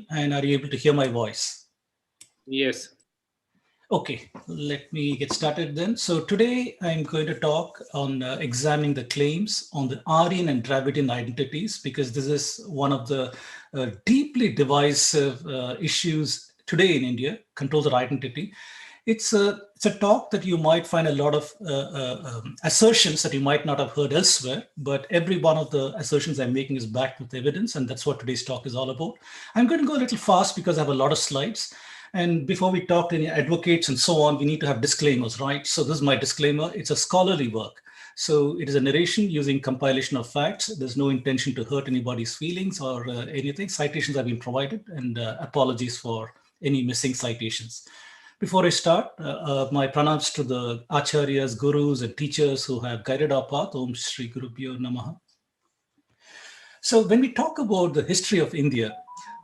screen, and are you able to hear my voice? Yes. Okay, let me get started then. So today I'm going to talk on examining the claims on the Aryan and Dravidian identities, because this is one of the deeply divisive issues today in India, controls of identity. It's a talk that you might find a lot of assertions that you might not have heard elsewhere, but every one of the assertions I'm making is backed with evidence, and that's what today's talk is all about. I'm going to go a little fast because I have a lot of slides. And before we talk to any advocates and so on, we need to have disclaimers, right? So this is my disclaimer. It's a scholarly work. So it is a narration using compilation of facts. There's no intention to hurt anybody's feelings or anything. Citations have been provided, and apologies for any missing citations. Before I start, my pranams to the acharyas, gurus, and teachers who have guided our path. Om Shri Gurubhyo Namaha. So when we talk about the history of India,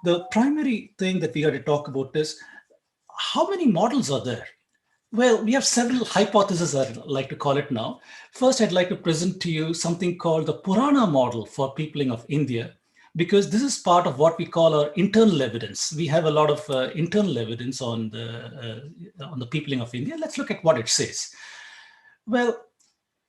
the primary thing that we got to talk about is how many models are there? Well, we have several hypotheses, I'd like to call it now. First, I'd like to present to you something called the Purana model for peopling of India, because this is part of what we call our internal evidence. We have a lot of internal evidence on the peopling of India. Let's look at what it says. Well,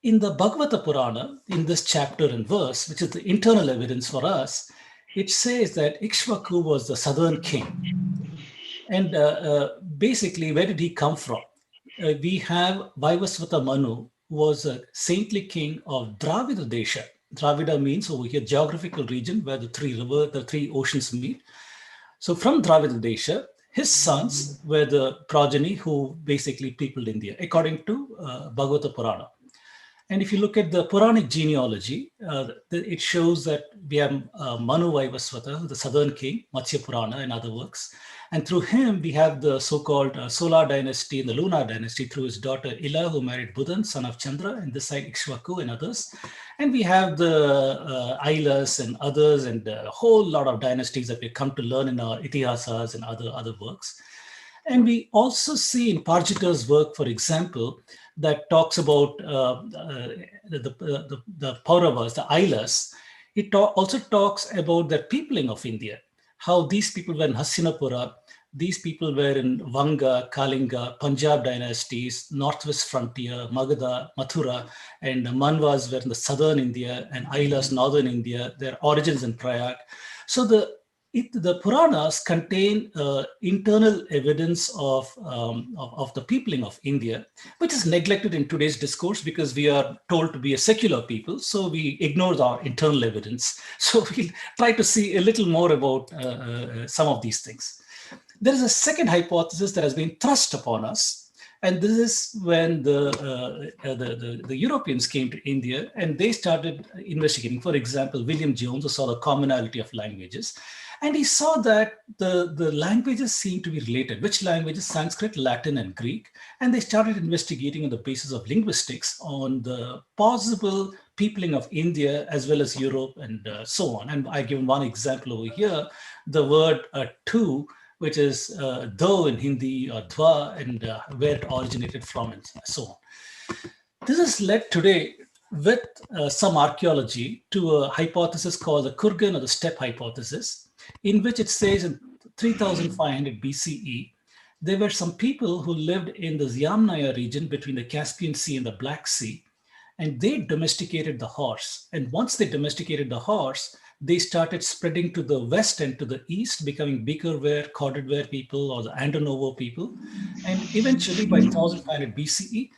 in the Bhagavata Purana, in this chapter and verse, which is the internal evidence for us, it says that Ikshvaku was the southern king. And basically, where did he come from? We have Vaivasvata Manu, who was a saintly king of Dravida Desha. Dravida means over here geographical region where the three oceans meet. So from Dravida Desha, his sons were the progeny who basically peopled India, according to Bhagavata Purana. And if you look at the Puranic genealogy, it shows that we have Manu Vaivasvata, the southern king, Matsya Purana and other works. And through him, we have the so-called Solar dynasty and the Lunar dynasty through his daughter Ila, who married Buddhan, son of Chandra, and this side Ikshvaku and others. And we have the Ailas and others, and a whole lot of dynasties that we come to learn in our Itihasas and other works. And we also see in Parjita's work, for example, that talks about the Pauravas, the Ailas. It also talks about the peopling of India, how these people were in Hastinapura, these people were in Vanga, Kalinga, Punjab dynasties, northwest frontier, Magadha, Mathura, and the Manvas were in the southern India, and Ailas, northern India, their origins in Prayag. So the Puranas contain internal evidence of the peopling of India, which is neglected in today's discourse because we are told to be a secular people. So we ignore our internal evidence. So we'll try to see a little more about some of these things. There is a second hypothesis that has been thrust upon us. And this is when the Europeans came to India and they started investigating. For example, William Jones saw the commonality of languages. And he saw that the languages seem to be related. Which languages? Sanskrit, Latin, and Greek. And they started investigating on the basis of linguistics on the possible peopling of India as well as Europe and so on. And I give one example over here, the word tu, which is do in Hindi or dwa, and where it originated from and so on. This has led today with some archaeology to a hypothesis called the Kurgan or the steppe hypothesis, in which it says in 3500 BCE, there were some people who lived in the Yamnaya region between the Caspian Sea and the Black Sea, and they domesticated the horse. And once they domesticated the horse, they started spreading to the west and to the east, becoming Beakerware, Cordedware people, or the Andonovo people. And eventually by 1500 BCE,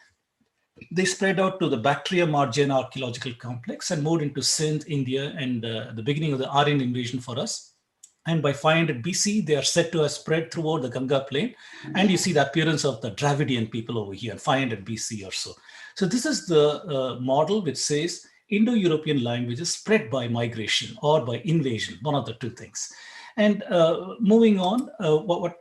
they spread out to the Bactria Margiana archaeological complex and moved into Sindh, India, and the beginning of the Aryan invasion for us. And by 500 BC, they are said to have spread throughout the Ganga plain. And you see the appearance of the Dravidian people over here, 500 BC or so. So this is the model which says Indo-European languages spread by migration or by invasion, one of the two things. And moving on,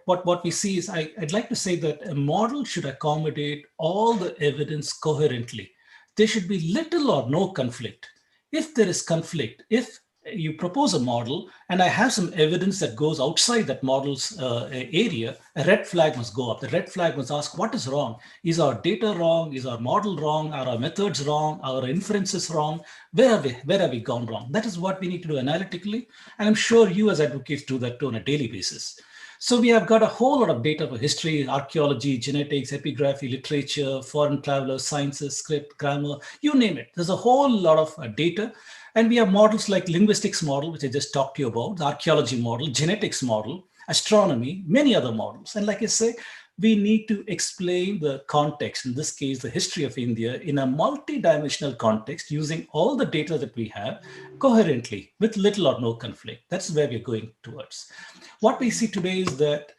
what we see is, I'd like to say that a model should accommodate all the evidence coherently. There should be little or no conflict. If there is conflict, if you propose a model, and I have some evidence that goes outside that model's area, a red flag must go up. The red flag must ask, what is wrong? Is our data wrong? Is our model wrong? Are our methods wrong? Are our inferences wrong? Where have we gone wrong? That is what we need to do analytically. And I'm sure you as advocates do that too on a daily basis. So we have got a whole lot of data for history, archaeology, genetics, epigraphy, literature, foreign travelers, sciences, script, grammar, you name it. There's a whole lot of data. And we have models like linguistics model, which I just talked to you about, the archaeology model, genetics model, astronomy, many other models. And like I say, we need to explain the context, in this case, the history of India, in a multi-dimensional context using all the data that we have coherently with little or no conflict. That's where we're going towards. What we see today is that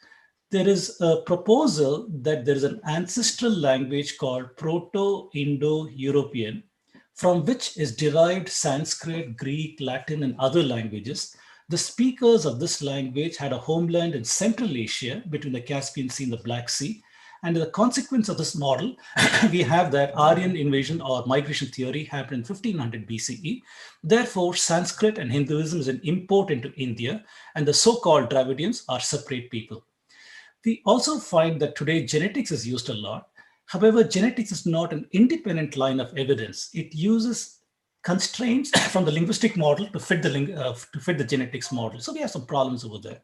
there is a proposal that there is an ancestral language called Proto-Indo-European, from which is derived Sanskrit, Greek, Latin, and other languages. The speakers of this language had a homeland in Central Asia between the Caspian Sea and the Black Sea. And the consequence of this model, we have that Aryan invasion or migration theory happened in 1500 BCE. Therefore, Sanskrit and Hinduism is an import into India, and the so-called Dravidians are separate people. We also find that today genetics is used a lot. However, genetics is not an independent line of evidence. It uses constraints from the linguistic model to fit the genetics model. So we have some problems over there.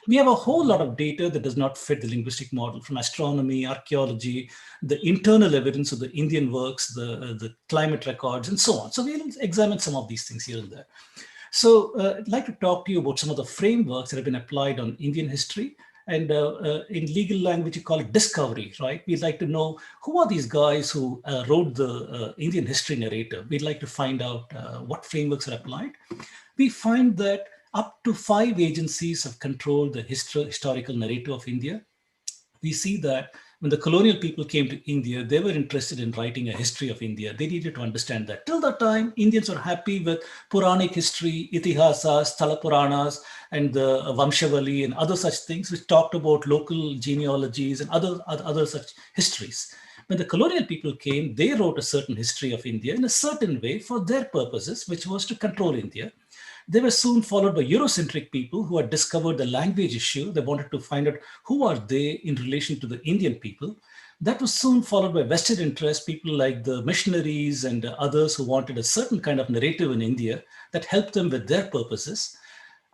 We have a whole lot of data that does not fit the linguistic model, from astronomy, archaeology, the internal evidence of the Indian works, the climate records, and so on. So we'll examine some of these things here and there. So I'd like to talk to you about some of the frameworks that have been applied on Indian history. And in legal language, you call it discovery, right? We'd like to know who are these guys who wrote the Indian history narrative. We'd like to find out what frameworks are applied. We find that up to 5 agencies have controlled the historical narrative of India. We see that when the colonial people came to India, they were interested in writing a history of India. They needed to understand that. Till that time, Indians were happy with Puranic history, Itihasas, Thala Puranas, and the Vamshavali and other such things, which talked about local genealogies and other such histories. When the colonial people came, they wrote a certain history of India in a certain way for their purposes, which was to control India. They were soon followed by Eurocentric people who had discovered the language issue. They wanted to find out who are they in relation to the Indian people. That was soon followed by vested interest, people like the missionaries and others who wanted a certain kind of narrative in India that helped them with their purposes.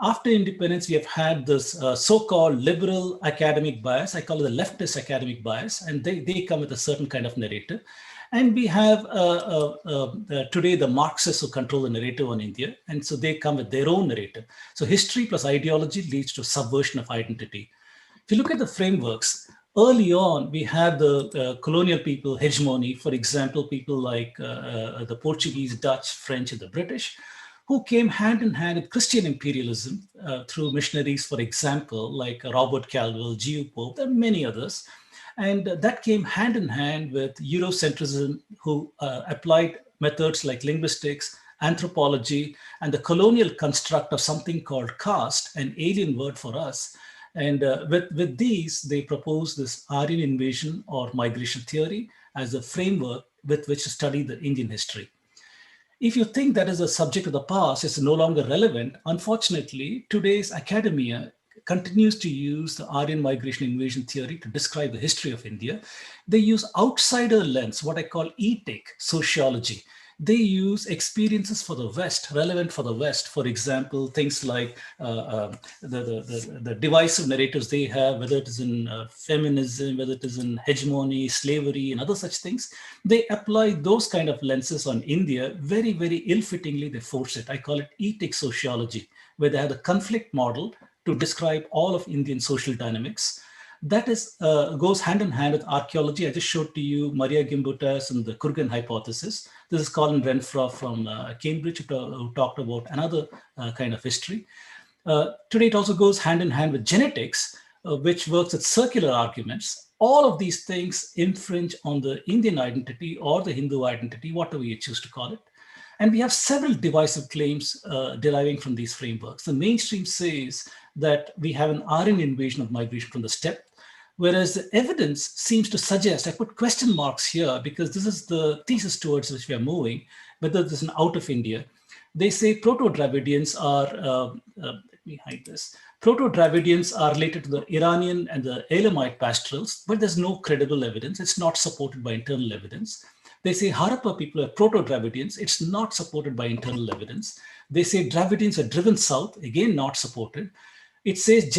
After independence, we have had this so-called liberal academic bias. I call it the leftist academic bias, and they come with a certain kind of narrative. And we have today the Marxists who control the narrative on India, and so they come with their own narrative. So history plus ideology leads to subversion of identity. If you look at the frameworks, early on, we had the colonial people hegemony. For example, people like the Portuguese, Dutch, French, and the British, who came hand in hand with Christian imperialism through missionaries, for example, like Robert Calvin, G.U. Pope, and many others. And that came hand in hand with Eurocentrism, who applied methods like linguistics, anthropology, and the colonial construct of something called caste, an alien word for us. And with these, they proposed this Aryan invasion or migration theory as a framework with which to study the Indian history. If you think that is a subject of the past, it's no longer relevant. Unfortunately, today's academia continues to use the Aryan migration invasion theory to describe the history of India. They use outsider lens, what I call etic sociology. They use experiences for the West, relevant for the West. For example, things like the divisive narratives they have, whether it is in feminism, whether it is in hegemony, slavery, and other such things. They apply those kind of lenses on India very, very ill-fittingly. They force it. I call it etic sociology, where they have the conflict model to describe all of Indian social dynamics. That is goes hand in hand with archaeology. I just showed to you Maria Gimbutas and the Kurgan hypothesis. This is Colin Renfrew from Cambridge, who talked about another kind of history. Today, it also goes hand in hand with genetics, which works with circular arguments. All of these things infringe on the Indian identity or the Hindu identity, whatever you choose to call it. And we have several divisive claims deriving from these frameworks. The mainstream says that we have an Aryan invasion of migration from the steppe, whereas the evidence seems to suggest, I put question marks here because this is the thesis towards which we are moving, whether this is an out of India, They say Proto-Dravidians are, let me hide this, Proto-Dravidians are related to the Iranian and the Elamite pastorals, but there's no credible evidence. It's not supported by internal evidence. They say Harappa people are Proto-Dravidians. It's not supported by internal evidence. They say Dravidians are driven south, again, not supported. It says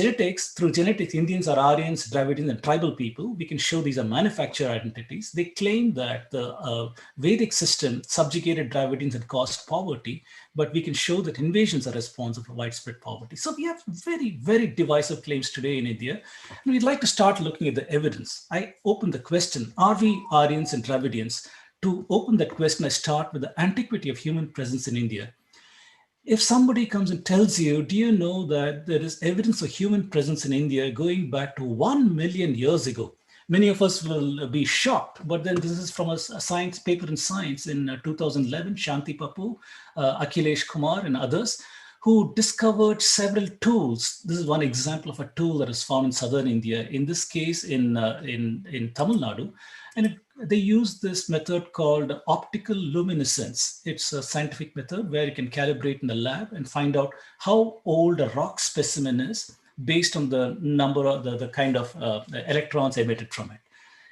through genetics, Indians are Aryans, Dravidians, and tribal people. We can show these are manufactured identities. They claim that the Vedic system subjugated Dravidians and caused poverty, but we can show that invasions are responsible for widespread poverty. So we have very, very divisive claims today in India. And we'd like to start looking at the evidence. I open the question, are we Aryans and Dravidians? To open that question, I start with the antiquity of human presence in India. If somebody comes and tells you, do you know that there is evidence of human presence in India going back to 1 million years ago? Many of us will be shocked, but then this is from a science paper in Science in 2011, Shanti Papu, Akhilesh Kumar and others, who discovered several tools. This is one example of a tool that is found in southern India, in this case in Tamil Nadu. And they use this method called optical luminescence. It's a scientific method where you can calibrate in the lab and find out how old a rock specimen is based on the number of the kind of electrons emitted from it.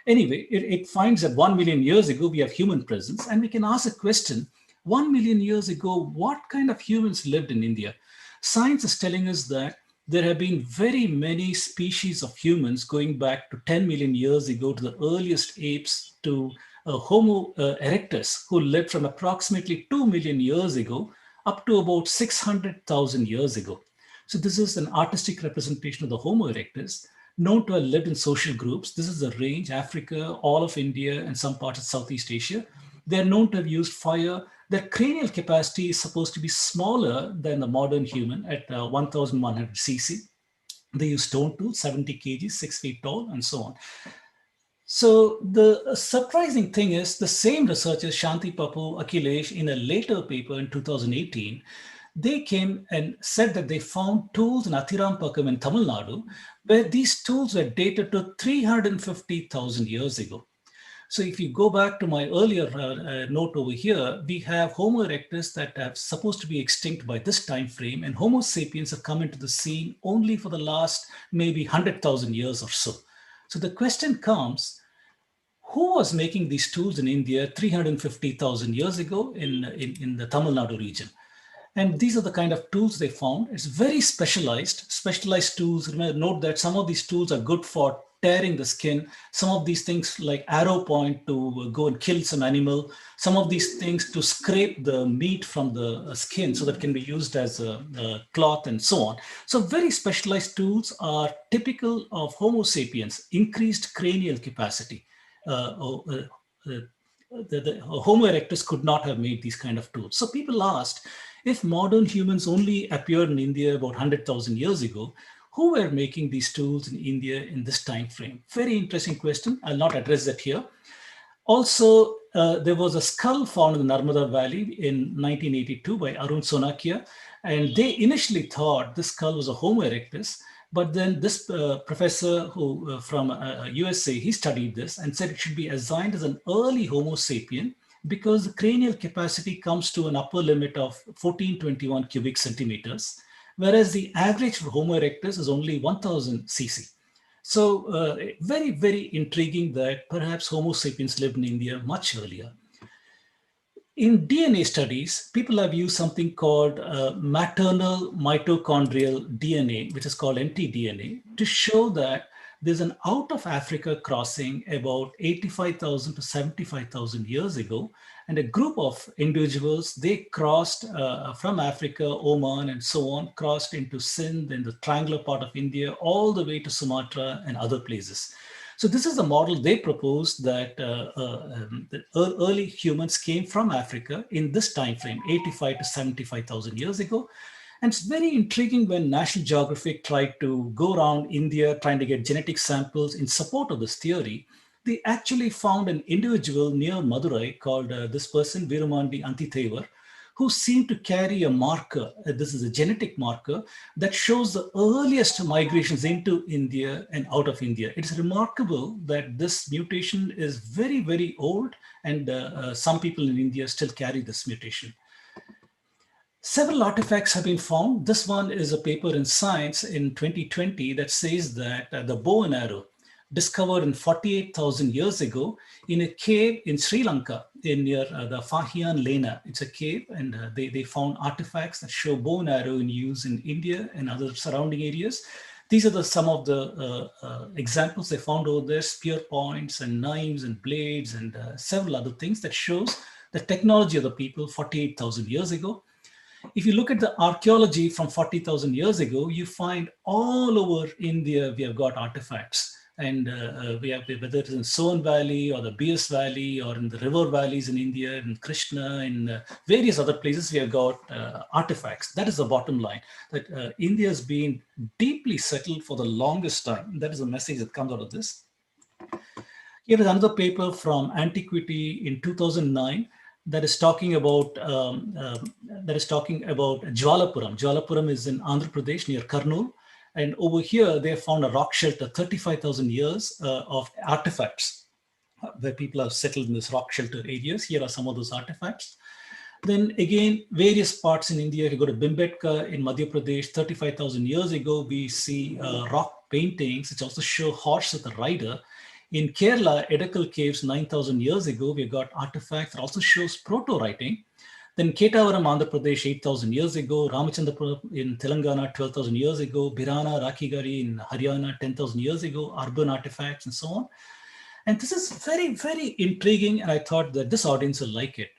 Anyway, it finds that 1 million years ago, we have human presence, and we can ask a question, 1 million years ago, what kind of humans lived in India? Science is telling us that there have been very many species of humans going back to 10 million years ago to the earliest apes to Homo erectus, who lived from approximately 2 million years ago up to about 600,000 years ago. So this is an artistic representation of the Homo erectus, known to have lived in social groups. This is the range, Africa, all of India, and some parts of Southeast Asia. They're known to have used fire. Their cranial capacity is supposed to be smaller than the modern human at 1,100 cc. They use stone tools, 70 kg, 6 feet tall, and so on. So the surprising thing is the same researchers, Shanti Papu, Akhilesh, in a later paper in 2018, they came and said that they found tools in Athirampakam in Tamil Nadu, where these tools were dated to 350,000 years ago. So if you go back to my earlier note over here, we have Homo erectus that are supposed to be extinct by this time frame, and Homo sapiens have come into the scene only for the last maybe 100,000 years or so. So the question comes, who was making these tools in India 350,000 years ago in the Tamil Nadu region? And these are the kind of tools they found. It's very specialized tools. Remember, note that some of these tools are good for tearing the skin. Some of these things like arrow point to go and kill some animal. Some of these things to scrape the meat from the skin so that can be used as a cloth and so on. So very specialized tools are typical of Homo sapiens, increased cranial capacity. The Homo erectus could not have made these kind of tools. So people asked, if modern humans only appeared in India about 100,000 years ago, who were making these tools in India in this time frame? Very interesting question. I'll not address that here. Also, there was a skull found in the Narmada Valley in 1982 by Arun Sonakia, and they initially thought this skull was a Homo erectus. But then this professor who from USA, he studied this and said it should be assigned as an early Homo sapien because the cranial capacity comes to an upper limit of 1421 cubic centimeters, whereas the average for Homo erectus is only 1000 cc. So very, very intriguing that perhaps Homo sapiens lived in India much earlier. In DNA studies, people have used something called maternal mitochondrial DNA, which is called mtDNA, to show that there's an out of Africa crossing about 85,000 to 75,000 years ago. And a group of individuals, they crossed from Africa, Oman, and so on, crossed into Sindh and the triangular part of India, all the way to Sumatra and other places. So this is the model they proposed that the early humans came from Africa in this time frame, 85 to 75,000 years ago. And it's very intriguing when National Geographic tried to go around India trying to get genetic samples in support of this theory. They actually found an individual near Madurai called this person, Virumandi Antithevar, who seemed to carry a marker. This is a genetic marker that shows the earliest migrations into India and out of India. It's remarkable that this mutation is very, very old, and some people in India still carry this mutation. Several artifacts have been found. This one is a paper in Science in 2020 that says that the bow and arrow discovered in 48,000 years ago in a cave in Sri Lanka near the Fahian Lena. It's a cave, and they found artifacts that show bow and arrow in use in India and other surrounding areas. These are some of the examples they found over there: spear points and knives and blades and several other things that shows the technology of the people 48,000 years ago. If you look at the archaeology from 40,000 years ago, you find all over India, we have got artifacts. And we have, whether it's in Soan Valley or the Bias Valley or in the river valleys in India, in Krishna, in various other places, we have got artifacts. That is the bottom line, that India has been deeply settled for the longest time. That is the message that comes out of this. Here is another paper from Antiquity in 2009 that is talking about Jwalapuram. Jwalapuram is in Andhra Pradesh near Kurnool, and over here they found a rock shelter, 35,000 years of artifacts where people have settled in this rock shelter areas. Here are some of those artifacts. Then again, various parts in India. If you go to Bhimbetka in Madhya Pradesh, 35,000 years ago, we see rock paintings which also show horse with a rider. In Kerala, Edakal Caves 9,000 years ago, we got artifacts that also shows proto-writing. Then Ketavaram, Andhra Pradesh 8,000 years ago, Ramachandrapura in Telangana 12,000 years ago, Birana, Rakigari in Haryana 10,000 years ago, urban artifacts and so on. And this is very, very intriguing, and I thought that this audience will like it.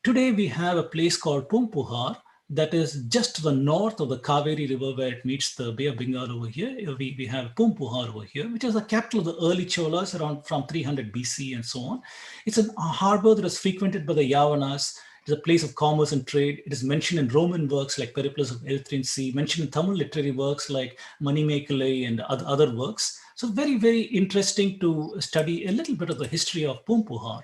Today we have a place called Pumpuhar that is just to the north of the Kaveri River where it meets the Bay of Bengal over here. We have Pumpuhar over here, which is the capital of the early Cholas around from 300 BC and so on. It's a harbor that is frequented by the Yavanas. It is a place of commerce and trade. It is mentioned in Roman works like Periplus of Erythraean Sea, mentioned in Tamil literary works like Manimekalai and other works. So very, very interesting to study a little bit of the history of Pumpuhar.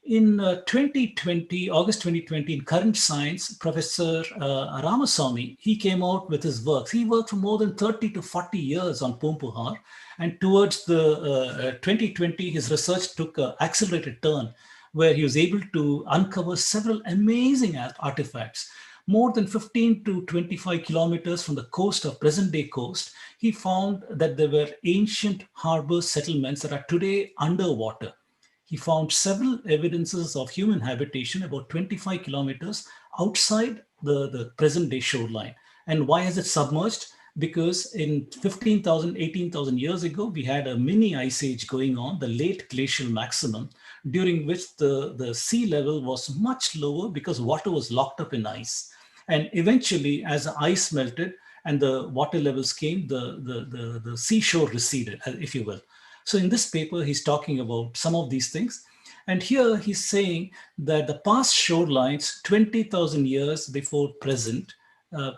In 2020, August 2020, in Current Science, Professor Ramaswamy, he came out with his works. He worked for more than 30 to 40 years on Pumpuhar. And towards the 2020, his research took an accelerated turn where he was able to uncover several amazing artifacts. More than 15 to 25 kilometers from the coast of present-day coast, he found that there were ancient harbor settlements that are today underwater. He found several evidences of human habitation about 25 kilometers outside the present-day shoreline. And why has it submerged? Because in 15,000, 18,000 years ago, we had a mini ice age going on, the late glacial maximum, during which the sea level was much lower because water was locked up in ice. And eventually, as the ice melted and the water levels came, the seashore receded, if you will. So in this paper, he's talking about some of these things. And here he's saying that the past shorelines, 20,000 years before present,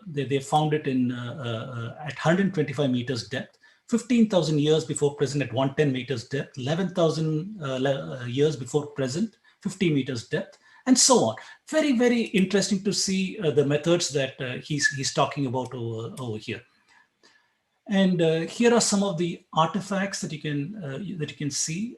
they found it at 125 meters depth, 15,000 years before present at 110 meters depth, 11,000 years before present, 50 meters depth, and so on. Very, very interesting to see the methods that he's talking about over here. And here are some of the artifacts that you can see.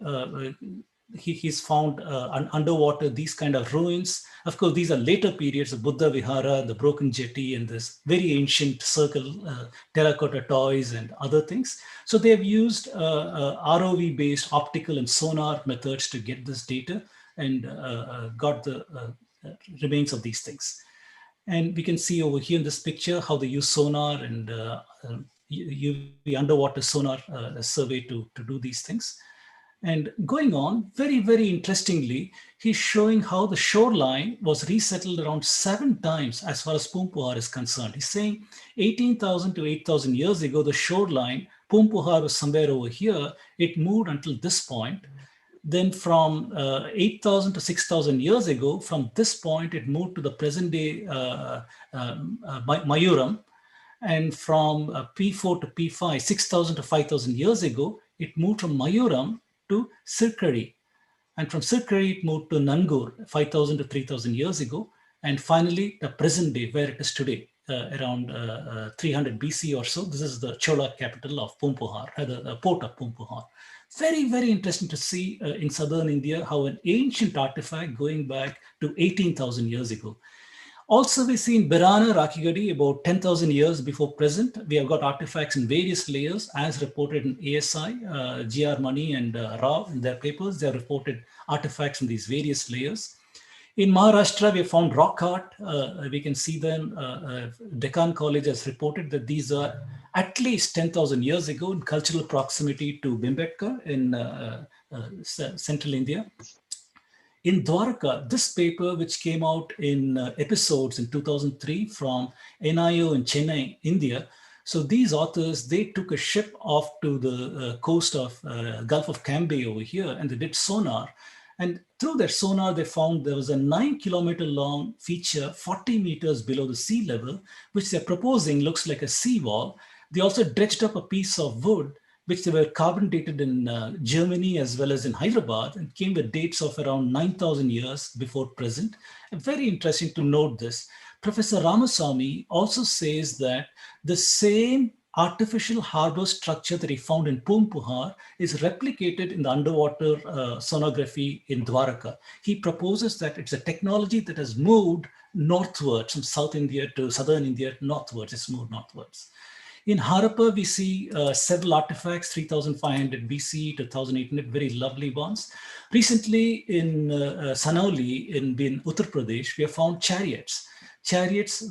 He's found underwater these kind of ruins. Of course, these are later periods of Buddha Vihara, the broken jetty, and this very ancient circle, terracotta toys, and other things. So they have used ROV-based optical and sonar methods to get this data and got the remains of these things. And we can see over here in this picture how they use sonar and UV underwater sonar survey to do these things. And going on, very, very interestingly, he's showing how the shoreline was resettled around 7 times as far as Pumpuhar is concerned. He's saying 18,000 to 8,000 years ago, the shoreline, Pumpuhar was somewhere over here. It moved until this point. Then from 8,000 to 6,000 years ago, from this point, it moved to the present day Mayuram. And from P4 to P5, 6,000 to 5,000 years ago, it moved from Mayuram to Sirkari. And from Sirkari, it moved to Nangur, 5,000 to 3,000 years ago. And finally, the present day, where it is today, around 300 BC or so. This is the Chola capital of Pumpuhar, the port of Pumpuhar. Very, very interesting to see in southern India how an ancient artifact going back to 18,000 years ago. Also, we see in Birana Rakigadi about 10,000 years before present. We have got artifacts in various layers as reported in ASI, GR Mani and Rao in their papers. They have reported artifacts in these various layers. In Maharashtra, we have found rock art. We can see them. Deccan College has reported that these are at least 10,000 years ago in cultural proximity to Bhimbetka in central India. In Dwarka, this paper, which came out in episodes in 2003 from NIO in Chennai, India. So these authors, they took a ship off to the coast of Gulf of Cambay over here, and they did sonar. And through their sonar, they found there was a 9-kilometer long feature 40 meters below the sea level, which they're proposing looks like a seawall. They also dredged up a piece of wood, which they were carbon dated in Germany as well as in Hyderabad, and came with dates of around 9,000 years before present. And very interesting to note this. Professor Ramaswamy also says that the same artificial harbor structure that he found in Pumpuhar is replicated in the underwater sonography in Dwaraka. He proposes that it's a technology that has moved northwards from South India to Southern India northwards. It's moved northwards. In Harappa, we see several artifacts, 3,500 BC to 1,800, very lovely ones. Recently in Sanauli in Uttar Pradesh, we have found chariots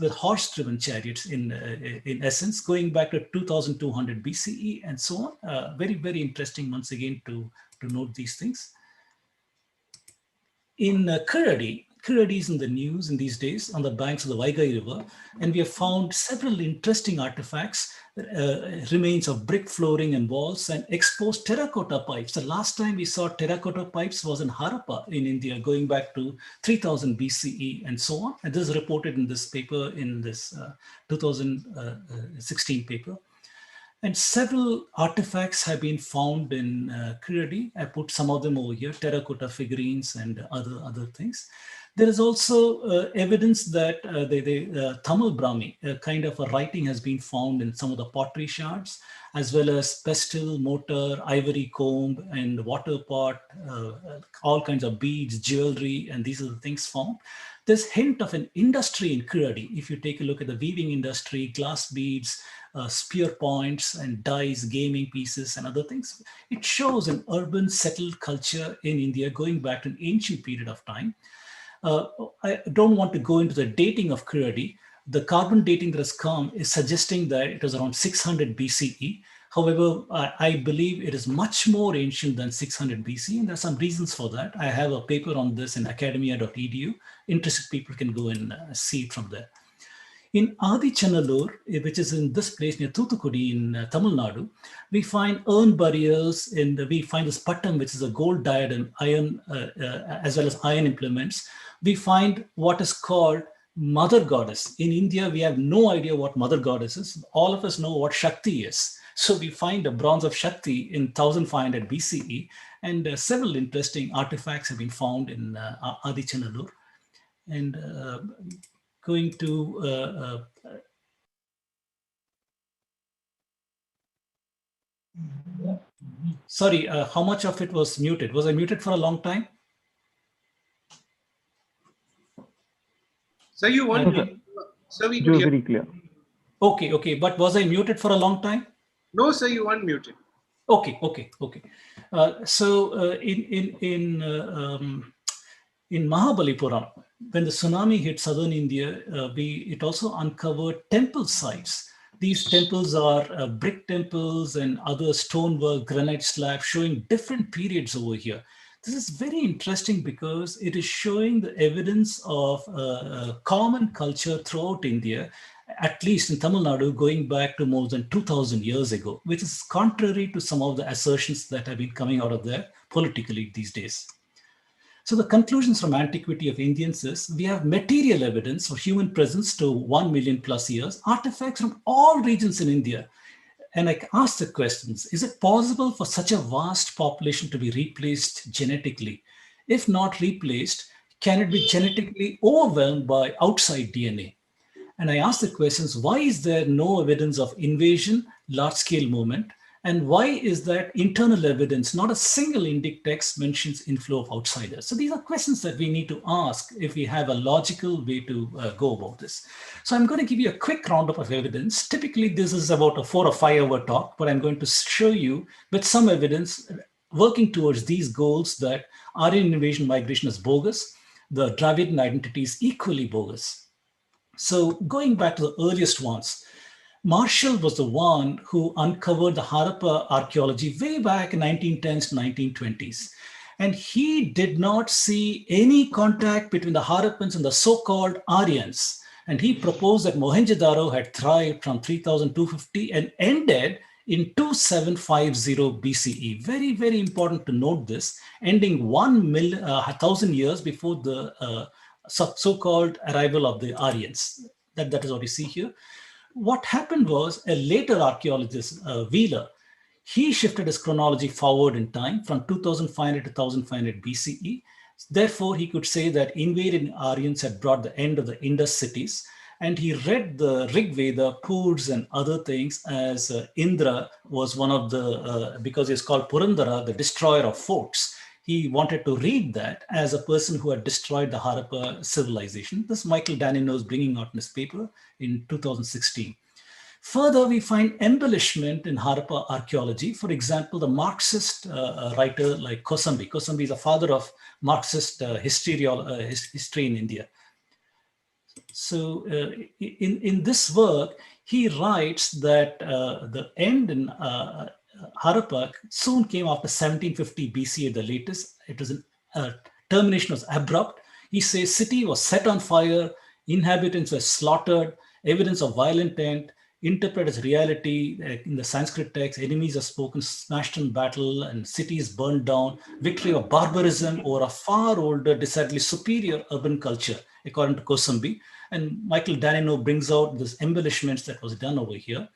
with horse-driven chariots in essence, going back to 2,200 BCE and so on. Very, very interesting once again to note these things. In Kiradi is in the news in these days on the banks of the Vaigai River, and we have found several interesting artifacts, remains of brick flooring and walls and exposed terracotta pipes. The last time we saw terracotta pipes was in Harappa in India, going back to 3000 BCE and so on. And this is reported in this paper, in this 2016 paper. And several artifacts have been found in Kiradi. I put some of them over here, terracotta figurines and other things. There is also evidence that Tamil Brahmi, kind of a writing has been found in some of the pottery shards, as well as pestle, mortar, ivory comb, and water pot, all kinds of beads, jewelry, and these are the things found. There's hint of an industry in Kiradi. If you take a look at the weaving industry, glass beads, spear points and dies, gaming pieces and other things, it shows an urban settled culture in India going back to an ancient period of time. I don't want to go into the dating of Kiradi. The carbon dating that has come is suggesting that it was around 600 BCE. However, I believe it is much more ancient than 600 BC, and there are some reasons for that. I have a paper on this in academia.edu. Interested people can go and see it from there. In Adichanallur, which is in this place near Thoothukudi in Tamil Nadu, we find urn burials, and we find this pattam, which is a gold diadem, iron, as well as iron implements. We find what is called Mother Goddess. In India, we have no idea what Mother Goddess is. All of us know what Shakti is. So we find a bronze of Shakti in 1500 BCE, and several interesting artifacts have been found in Adichanallur. And going to sorry, how much of it was muted? Was I muted for a long time? So you want so we could hear. Very clear. Okay. But was I muted for a long time? No, sir, you weren't muted. Okay. So in Mahabalipuram, when the tsunami hit southern India, it also uncovered temple sites. These temples are brick temples and other stonework, granite slabs showing different periods over here. This is very interesting because it is showing the evidence of common culture throughout India, at least in Tamil Nadu, going back to more than 2000 years ago, which is contrary to some of the assertions that have been coming out of there politically these days. So the conclusions from Antiquity of Indians is we have material evidence of human presence to 1 million plus years, artifacts from all regions in India. And I ask the questions, is it possible for such a vast population to be replaced genetically? If not replaced, can it be genetically overwhelmed by outside DNA? And I ask the questions, why is there no evidence of invasion, large-scale movement? And why is that? Internal evidence, not a single Indic text mentions inflow of outsiders. So these are questions that we need to ask if we have a logical way to go about this. So I'm going to give you a quick roundup of evidence. Typically, this is about a 4 or 5 hour talk, but I'm going to show you with some evidence working towards these goals that Aryan invasion migration is bogus, the Dravidian identity is equally bogus. So going back to the earliest ones, Marshall was the one who uncovered the Harappa archaeology way back in 1910s to 1920s. And he did not see any contact between the Harappans and the so-called Aryans. And he proposed that Mohenjo-daro had thrived from 3250 and ended in 2750 BCE. Very, very important to note this, ending 1,000 years before the so-called arrival of the Aryans. That is what you see here. What happened was a later archaeologist, Wheeler, he shifted his chronology forward in time from 2500 to 1500 BCE. Therefore, he could say that invaded Aryans had brought the end of the Indus cities. And he read the Rig Veda, Purs, and other things as Indra was one of the, because he's called Purandara, the destroyer of forts. He wanted to read that as a person who had destroyed the Harappa civilization. This Michael Danino is bringing out in his paper in 2016. Further, we find embellishment in Harappa archaeology. For example, the Marxist writer like Kosambi. Kosambi is a father of Marxist history in India. So in this work, he writes that the end in Harappa soon came after 1750 BC at the latest. It was termination was abrupt. He says city was set on fire, inhabitants were slaughtered, evidence of violent intent, interpret as reality in the Sanskrit text, enemies are spoken, smashed in battle, and cities burned down, victory of barbarism over a far older, decidedly superior urban culture, according to Kosambi. And Michael Danino brings out this embellishments that was done over here.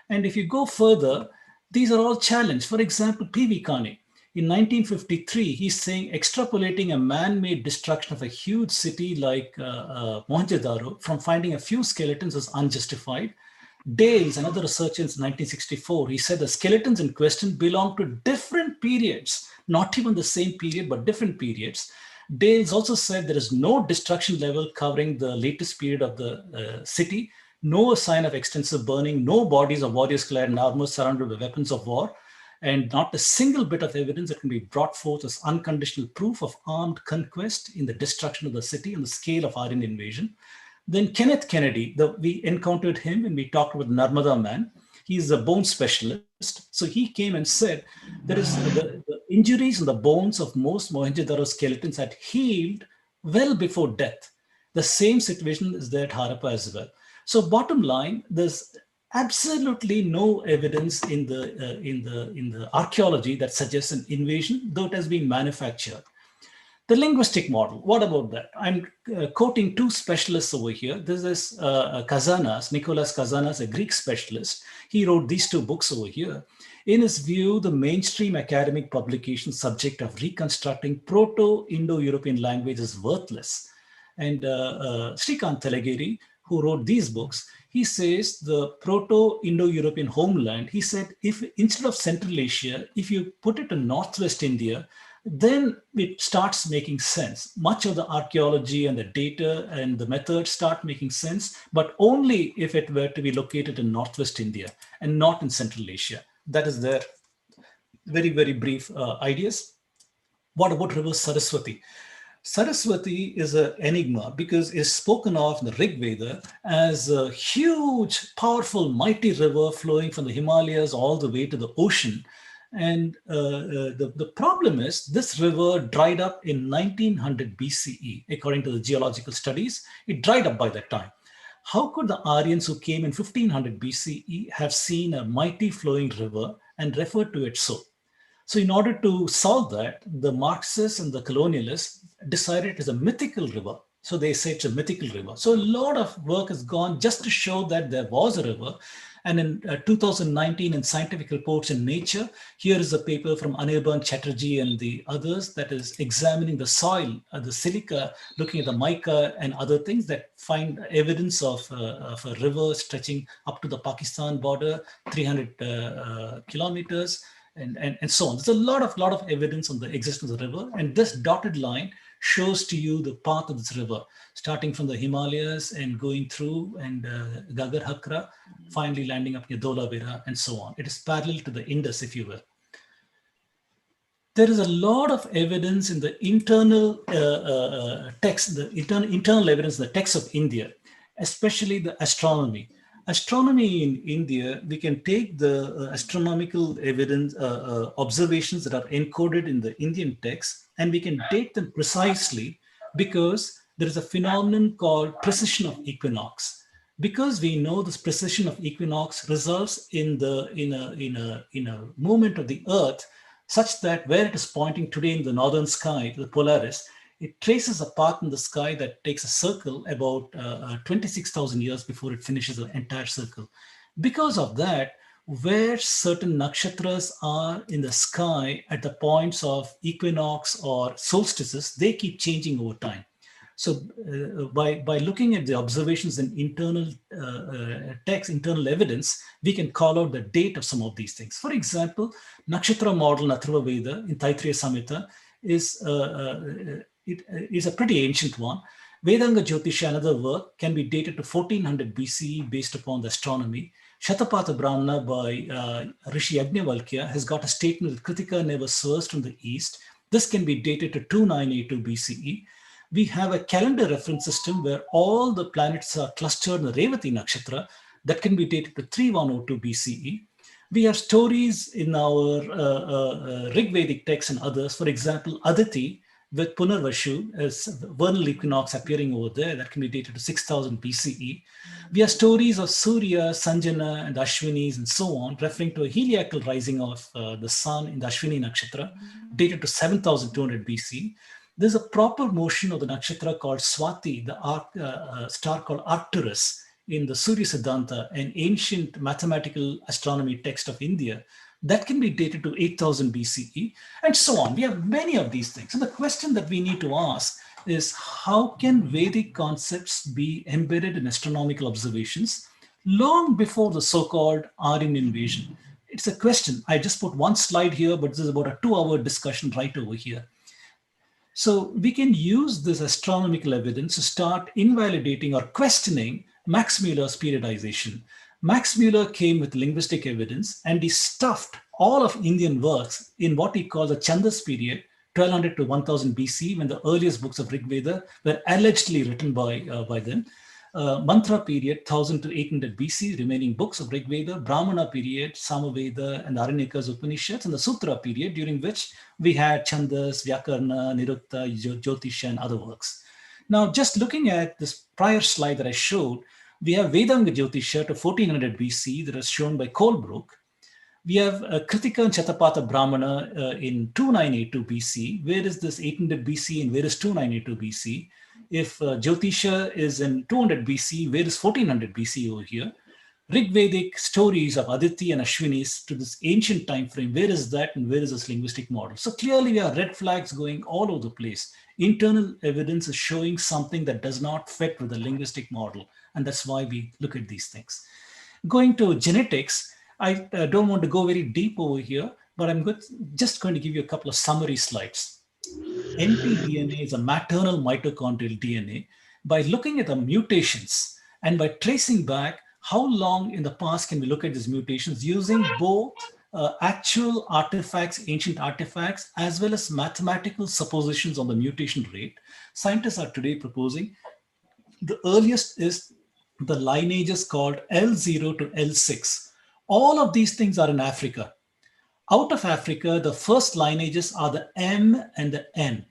And if you go further, these are all challenged. For example, P.V. Kane, in 1953, he's saying extrapolating a man-made destruction of a huge city like Mohenjo-daro from finding a few skeletons is unjustified. Dales, another researcher in 1964, he said the skeletons in question belong to different periods, not even the same period, but different periods. Dales also said there is no destruction level covering the latest period of the city, no sign of extensive burning, no bodies of warriors clad in armor surrounded by weapons of war, and not a single bit of evidence that can be brought forth as unconditional proof of armed conquest in the destruction of the city and the scale of Aryan invasion. Then Kenneth Kennedy, we encountered him when we talked with Narmada man. He's a bone specialist. So he came and said there is the injuries in the bones of most Mohenjo-daro skeletons had healed well before death. The same situation is there at Harappa as well. So bottom line, there's absolutely no evidence in the archaeology that suggests an invasion, though it has been manufactured. The linguistic model, what about that? I'm quoting two specialists over here. This is Kazanas, Nicholas Kazanas, a Greek specialist. He wrote these two books over here. In his view, the mainstream academic publication subject of reconstructing Proto-Indo-European language is worthless. And Srikant Telegiri, who wrote these books, he says the Proto-Indo-European homeland, he said, if instead of Central Asia, if you put it in Northwest India, then it starts making sense. Much of the archaeology and the data and the methods start making sense, but only if it were to be located in Northwest India and not in Central Asia. That is their very, very brief ideas. What about River Saraswati? Saraswati is an enigma because it's spoken of in the Rig Veda as a huge, powerful, mighty river flowing from the Himalayas all the way to the ocean. And the problem is this river dried up in 1900 BCE, according to the geological studies. It dried up by that time. How could the Aryans who came in 1500 BCE have seen a mighty flowing river and referred to it so? So in order to solve that, the Marxists and the colonialists decided it is a mythical river. So they say it's a mythical river. So a lot of work has gone just to show that there was a river. And in 2019 in Scientific Reports in Nature, here is a paper from Anirban Chatterjee and the others that is examining the soil, the silica, looking at the mica and other things that find evidence of a river stretching up to the Pakistan border, 300 kilometers, and so on. There's a lot of evidence on the existence of the river, and this dotted line shows to you the path of this river, starting from the Himalayas and going through and Gagar Hakra, finally landing up near Dholavira and so on. It is parallel to the Indus, if you will. There is a lot of evidence in the internal text, the internal evidence in the text of India, especially the astronomy. Astronomy in India, we can take the astronomical evidence, observations that are encoded in the Indian text, and we can date them precisely because there is a phenomenon called precession of equinox. Because we know this precession of equinox results in a movement of the Earth such that where it is pointing today in the northern sky, the Polaris, it traces a path in the sky that takes a circle about 26,000 years before it finishes the entire circle. Because of that, where certain nakshatras are in the sky at the points of equinox or solstices, they keep changing over time. So by looking at the observations in internal text, internal evidence, we can call out the date of some of these things. For example, Nakshatra model in Atharva Veda in Taittiriya Samhita is a pretty ancient one. Vedanga Jyotisha, another work, can be dated to 1400 BCE based upon the astronomy. Shatapatha Brahmana by Rishi Yajnavalkya has got a statement that Kritika never surged from the east. This can be dated to 2982 BCE. We have a calendar reference system where all the planets are clustered in the Revati Nakshatra that can be dated to 3102 BCE. We have stories in our Rig Vedic texts and others. For example, Aditi with Punarvashu as vernal equinox appearing over there, that can be dated to 6000 BCE. We have stories of Surya, Sanjana, and Ashwinis and so on, referring to a heliacal rising of the sun in the Ashwini Nakshatra, dated to 7200 BC. There's a proper motion of the nakshatra called Swati, the star called Arcturus, in the Surya Siddhanta, an ancient mathematical astronomy text of India, that can be dated to 8000 BCE, and so on. We have many of these things. And the question that we need to ask is, how can Vedic concepts be embedded in astronomical observations long before the so-called Aryan invasion? It's a question. I just put one slide here, but this is about a 2-hour discussion right over here. So we can use this astronomical evidence to start invalidating or questioning Max Müller's periodization. Max Müller came with linguistic evidence, and he stuffed all of Indian works in what he calls a Chandas period, 1200 to 1000 BC, when the earliest books of Rig Veda were allegedly written by them. Mantra period, 1000 to 800 BC, remaining books of Rig Veda, Brahmana period, Samaveda, and Aranyaka's Upanishads, and the Sutra period, during which we had Chandas, Vyakarna, Nirukta, Jyotisha, and other works. Now, just looking at this prior slide that I showed, we have Vedanga Jyotisha to 1400 BC that is shown by Colebrook. We have Kritika and Shatapatha Brahmana in 2982 BC. Where is this 800 BC and where is 2982 BC? If Jyotisha is in 200 BC, where is 1400 BC over here? Rig Vedic stories of Aditi and Ashwinis to this ancient time frame, where is that and where is this linguistic model? So clearly we have red flags going all over the place. Internal evidence is showing something that does not fit with the linguistic model, and that's why we look at these things. Going to genetics, I don't want to go very deep over here, but I'm just going to give you a couple of summary slides. mtDNA is a maternal mitochondrial DNA. By looking at the mutations and by tracing back how long in the past can we look at these mutations using both actual artifacts, ancient artifacts, as well as mathematical suppositions on the mutation rate, scientists are today proposing the earliest is the lineages called L0 to L6. All of these things are in Africa. Out of Africa, the first lineages are the M and the N.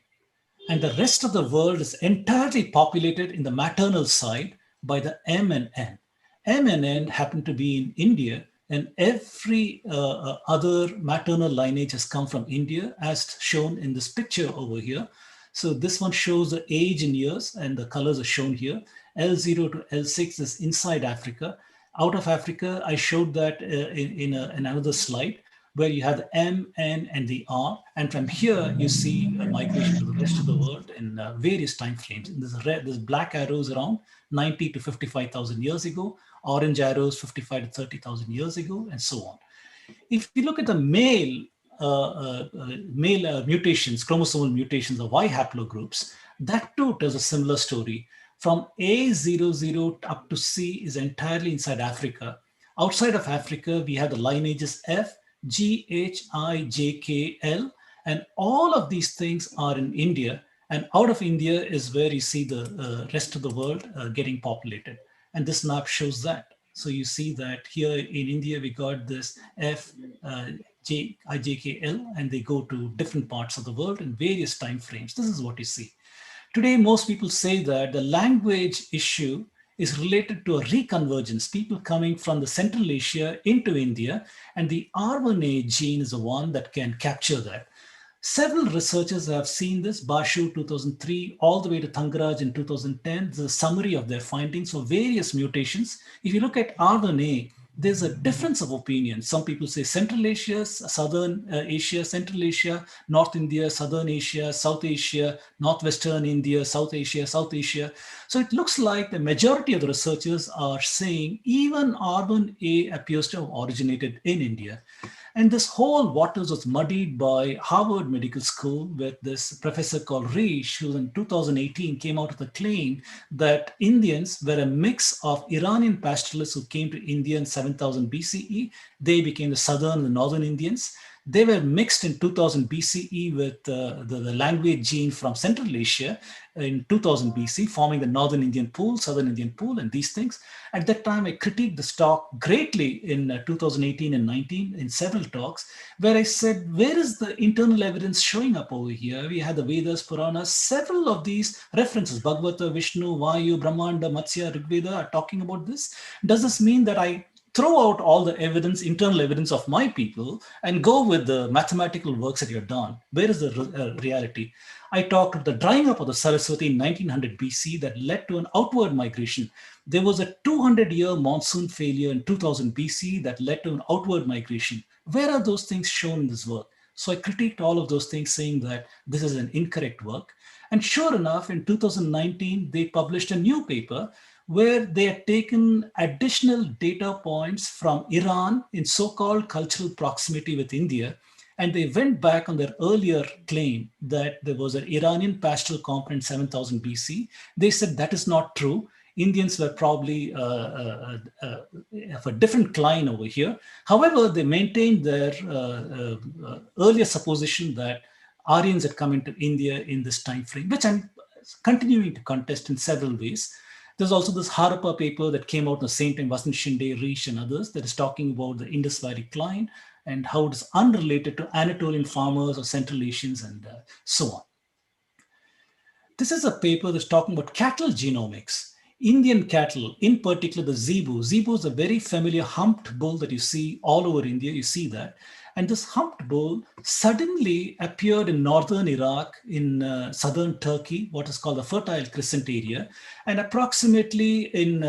And the rest of the world is entirely populated in the maternal side by the M and N. M and N happen to be in India, and every other maternal lineage has come from India, as shown in this picture over here. So this one shows the age in years, and the colors are shown here. L0 to L6 is inside Africa. Out of Africa, I showed that in another slide where you have the M, N, and the R. And from here, you see a migration to the rest of the world in various time frames. And there's black arrows around 90 to 55,000 years ago, orange arrows 55 to 30,000 years ago, and so on. If you look at the male mutations, chromosomal mutations, the Y haplogroups, that too tells a similar story. From A00 up to C is entirely inside Africa. Outside of Africa, we have the lineages F, G, H, I, J, K, L, and all of these things are in India. And out of India is where you see the rest of the world getting populated. And this map shows that. So you see that here in India, we got this F, J, I, J, K, L, and they go to different parts of the world in various time frames. This is what you see. Today, most people say that the language issue is related to a reconvergence, people coming from the Central Asia into India, and the R1A gene is the one that can capture that. Several researchers have seen this, Bashu 2003, all the way to Thangaraj in 2010. There's a summary of their findings for various mutations. If you look at R1A, there's a difference of opinion. Some people say Central Asia, Southern Asia, Central Asia, North India, Southern Asia, South Asia, Northwestern India, South Asia, South Asia. So it looks like the majority of the researchers are saying even R1A appears to have originated in India. And this whole waters was muddied by Harvard Medical School with this professor called Reish, who in 2018 came out with a claim that Indians were a mix of Iranian pastoralists who came to India in 7000 BCE. They became the southern and the northern Indians. They were mixed in 2000 BCE with the language gene from Central Asia in 2000 BC, forming the Northern Indian pool, Southern Indian pool, and these things. At that time, I critiqued the stock greatly in 2018 and 19 in several talks, where I said, where is the internal evidence showing up over here? We had the Vedas, Puranas, several of these references, Bhagavata, Vishnu, Vayu, Brahmanda, Matsya, Rigveda are talking about this. Does this mean that I throw out all the evidence, internal evidence of my people, and go with the mathematical works that you've done? Where is the reality? I talked about the drying up of the Saraswati in 1900 BC that led to an outward migration. There was a 200-year monsoon failure in 2000 BC that led to an outward migration. Where are those things shown in this work? So I critiqued all of those things, saying that this is an incorrect work. And sure enough, in 2019, they published a new paper where they had taken additional data points from Iran in so-called cultural proximity with India. And they went back on their earlier claim that there was an Iranian pastoral component 7000 BC. They said that is not true. Indians were probably of a different clime over here. However, they maintained their earlier supposition that Aryans had come into India in this time frame, which I'm continuing to contest in several ways. There's also this Harappa paper that came out at the same time, Vasant Shinde, Reish, and others, that is talking about the Indus Valley Cline and how it is unrelated to Anatolian farmers or Central Asians and so on. This is a paper that's talking about cattle genomics. Indian cattle, in particular the zebu. Zebu is a very familiar humped bull that you see all over India. You see that. And this humped bull suddenly appeared in northern Iraq, in southern Turkey, what is called the Fertile Crescent area, and approximately in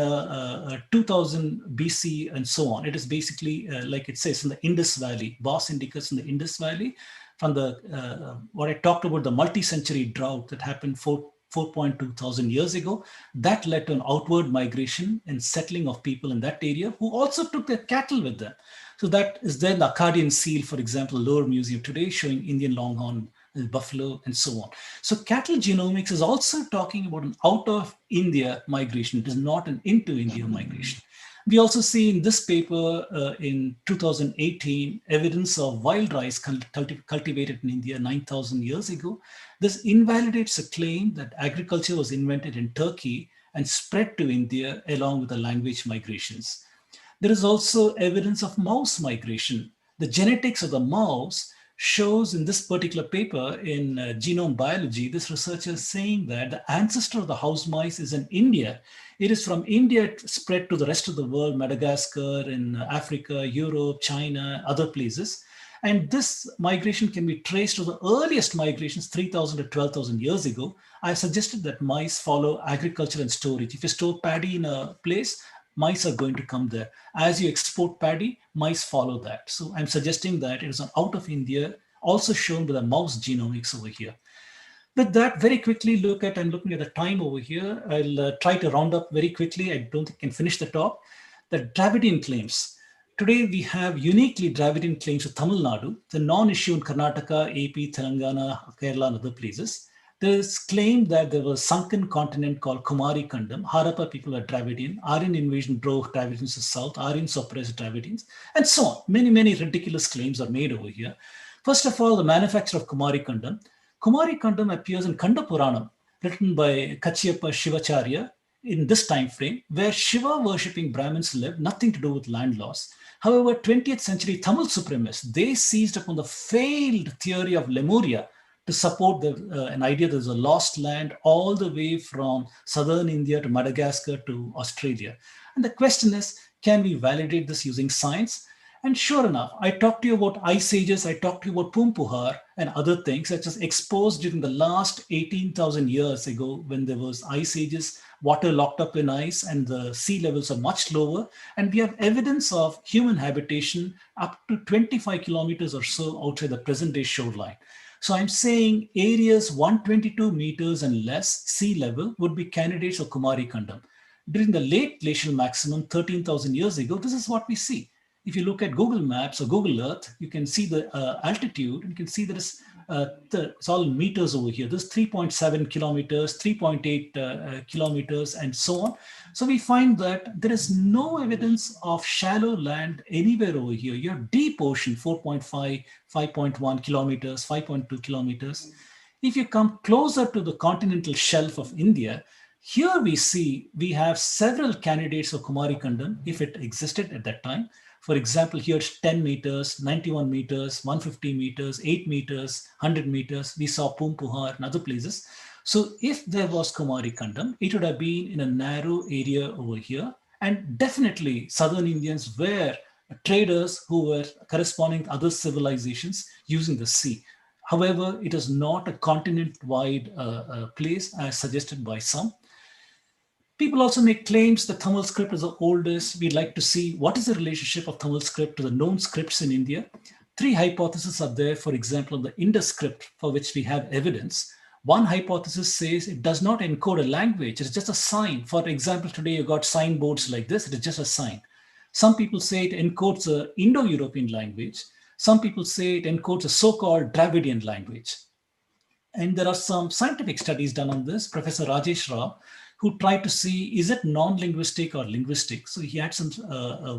2000 BC and so on. It is basically, like it says, in the Indus Valley, Bos Indicus in the Indus Valley, from the, what I talked about, the multi-century drought that happened 4.2 thousand years ago, that led to an outward migration and settling of people in that area who also took their cattle with them. So that is then the Akkadian seal, for example, Lower Museum today showing Indian longhorn buffalo and so on. So cattle genomics is also talking about an out of India migration. It is not an into India migration. We also see in this paper in 2018 evidence of wild rice cultivated in India 9,000 years ago. This invalidates a claim that agriculture was invented in Turkey and spread to India along with the language migrations. There is also evidence of mouse migration. The genetics of the mouse shows in this particular paper in genome biology, this researcher is saying that the ancestor of the house mice is in India. It is from India it spread to the rest of the world, Madagascar, in Africa, Europe, China, other places. And this migration can be traced to the earliest migrations, 3,000 to 12,000 years ago. I suggested that mice follow agriculture and storage. If you store paddy in a place, mice are going to come there. As you export paddy, mice follow that. So I'm suggesting that it is an out of India, also shown with a mouse genomics over here. With that, very quickly look at, I'm looking at the time over here. I'll try to round up very quickly. I don't think I can finish the talk. The Dravidian claims. Today we have uniquely Dravidian claims to Tamil Nadu, the non-issue in Karnataka, AP, Telangana, Kerala, and other places. There is claim that there was a sunken continent called Kumari Kandam. Harappa people are Dravidian. Aryan invasion drove Dravidians to south. Aryans suppressed Dravidians, and so on. Many, many ridiculous claims are made over here. First of all, the manufacture of Kumari Kandam. Kumari Kandam appears in Kanda Puranam, written by Kachyapa Shivacharya in this time frame, where Shiva worshipping Brahmins lived, nothing to do with land laws. However, 20th century Tamil supremacists, they seized upon the failed theory of Lemuria to support an idea that there's a lost land all the way from southern India to Madagascar to Australia. And the question is, can we validate this using science? And sure enough, I talked to you about ice ages, I talked to you about Pumpuhar and other things such as exposed during the last 18,000 years ago when there was ice ages, water locked up in ice and the sea levels are much lower. And we have evidence of human habitation up to 25 kilometers or so outside the present day shoreline. So I'm saying areas 122 meters and less sea level would be candidates for Kumari Kandam. During the late glacial maximum 13,000 years ago, this is what we see. If you look at Google Maps or Google Earth, you can see the altitude, and you can see that it's all meters over here. There's 3.7 kilometers, 3.8 kilometers, and so on. So we find that there is no evidence of shallow land anywhere over here. You have deep ocean, 4.5, 5.1 kilometers, 5.2 kilometers. If you come closer to the continental shelf of India, here we have several candidates for Kumari Kandam, if it existed at that time. For example, here it's 10 meters, 91 meters, 150 meters, 8 meters, 100 meters. We saw Pumpuhar and other places. So if there was Kumari Kandam, it would have been in a narrow area over here. And definitely southern Indians were traders who were corresponding to other civilizations using the sea. However, it is not a continent-wide place as suggested by some. People also make claims that Tamil script is the oldest. We'd like to see what is the relationship of Tamil script to the known scripts in India. Three hypotheses are there, for example, the Indus script, for which we have evidence. One hypothesis says it does not encode a language, it's just a sign. For example, today you got signboards like this, it is just a sign. Some people say it encodes an Indo-European language. Some people say it encodes a so-called Dravidian language. And there are some scientific studies done on this. Professor Rajesh Rao, who tried to see, is it non-linguistic or linguistic? So he had some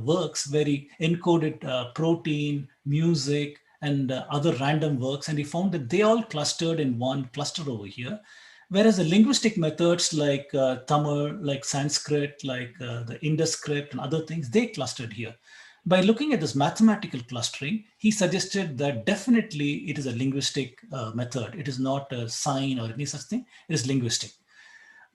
works where he encoded protein, music, and other random works. And he found that they all clustered in one cluster over here. Whereas the linguistic methods like Tamil, like Sanskrit, like the Indus script and other things, they clustered here. By looking at this mathematical clustering, he suggested that definitely it is a linguistic method. It is not a sign or any such thing. It is linguistic.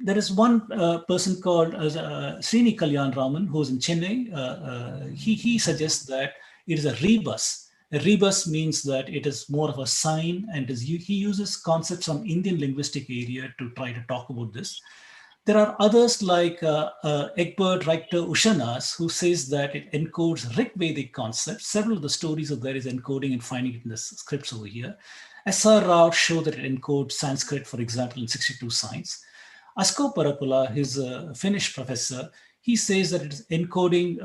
There is one person called Srini Kalyan Raman, who's in Chennai. He suggests that it is a rebus. A rebus means that it is more of a sign, and he uses concepts from Indian linguistic area to try to talk about this. There are others like Egbert Richter Ushanas, who says that it encodes Rig Vedic concepts. Several of the stories of there is encoding and finding it in the scripts over here. S.R. Rao showed that it encodes Sanskrit, for example, in 62 signs. Asko Parapula, his Finnish professor, he says that it is encoding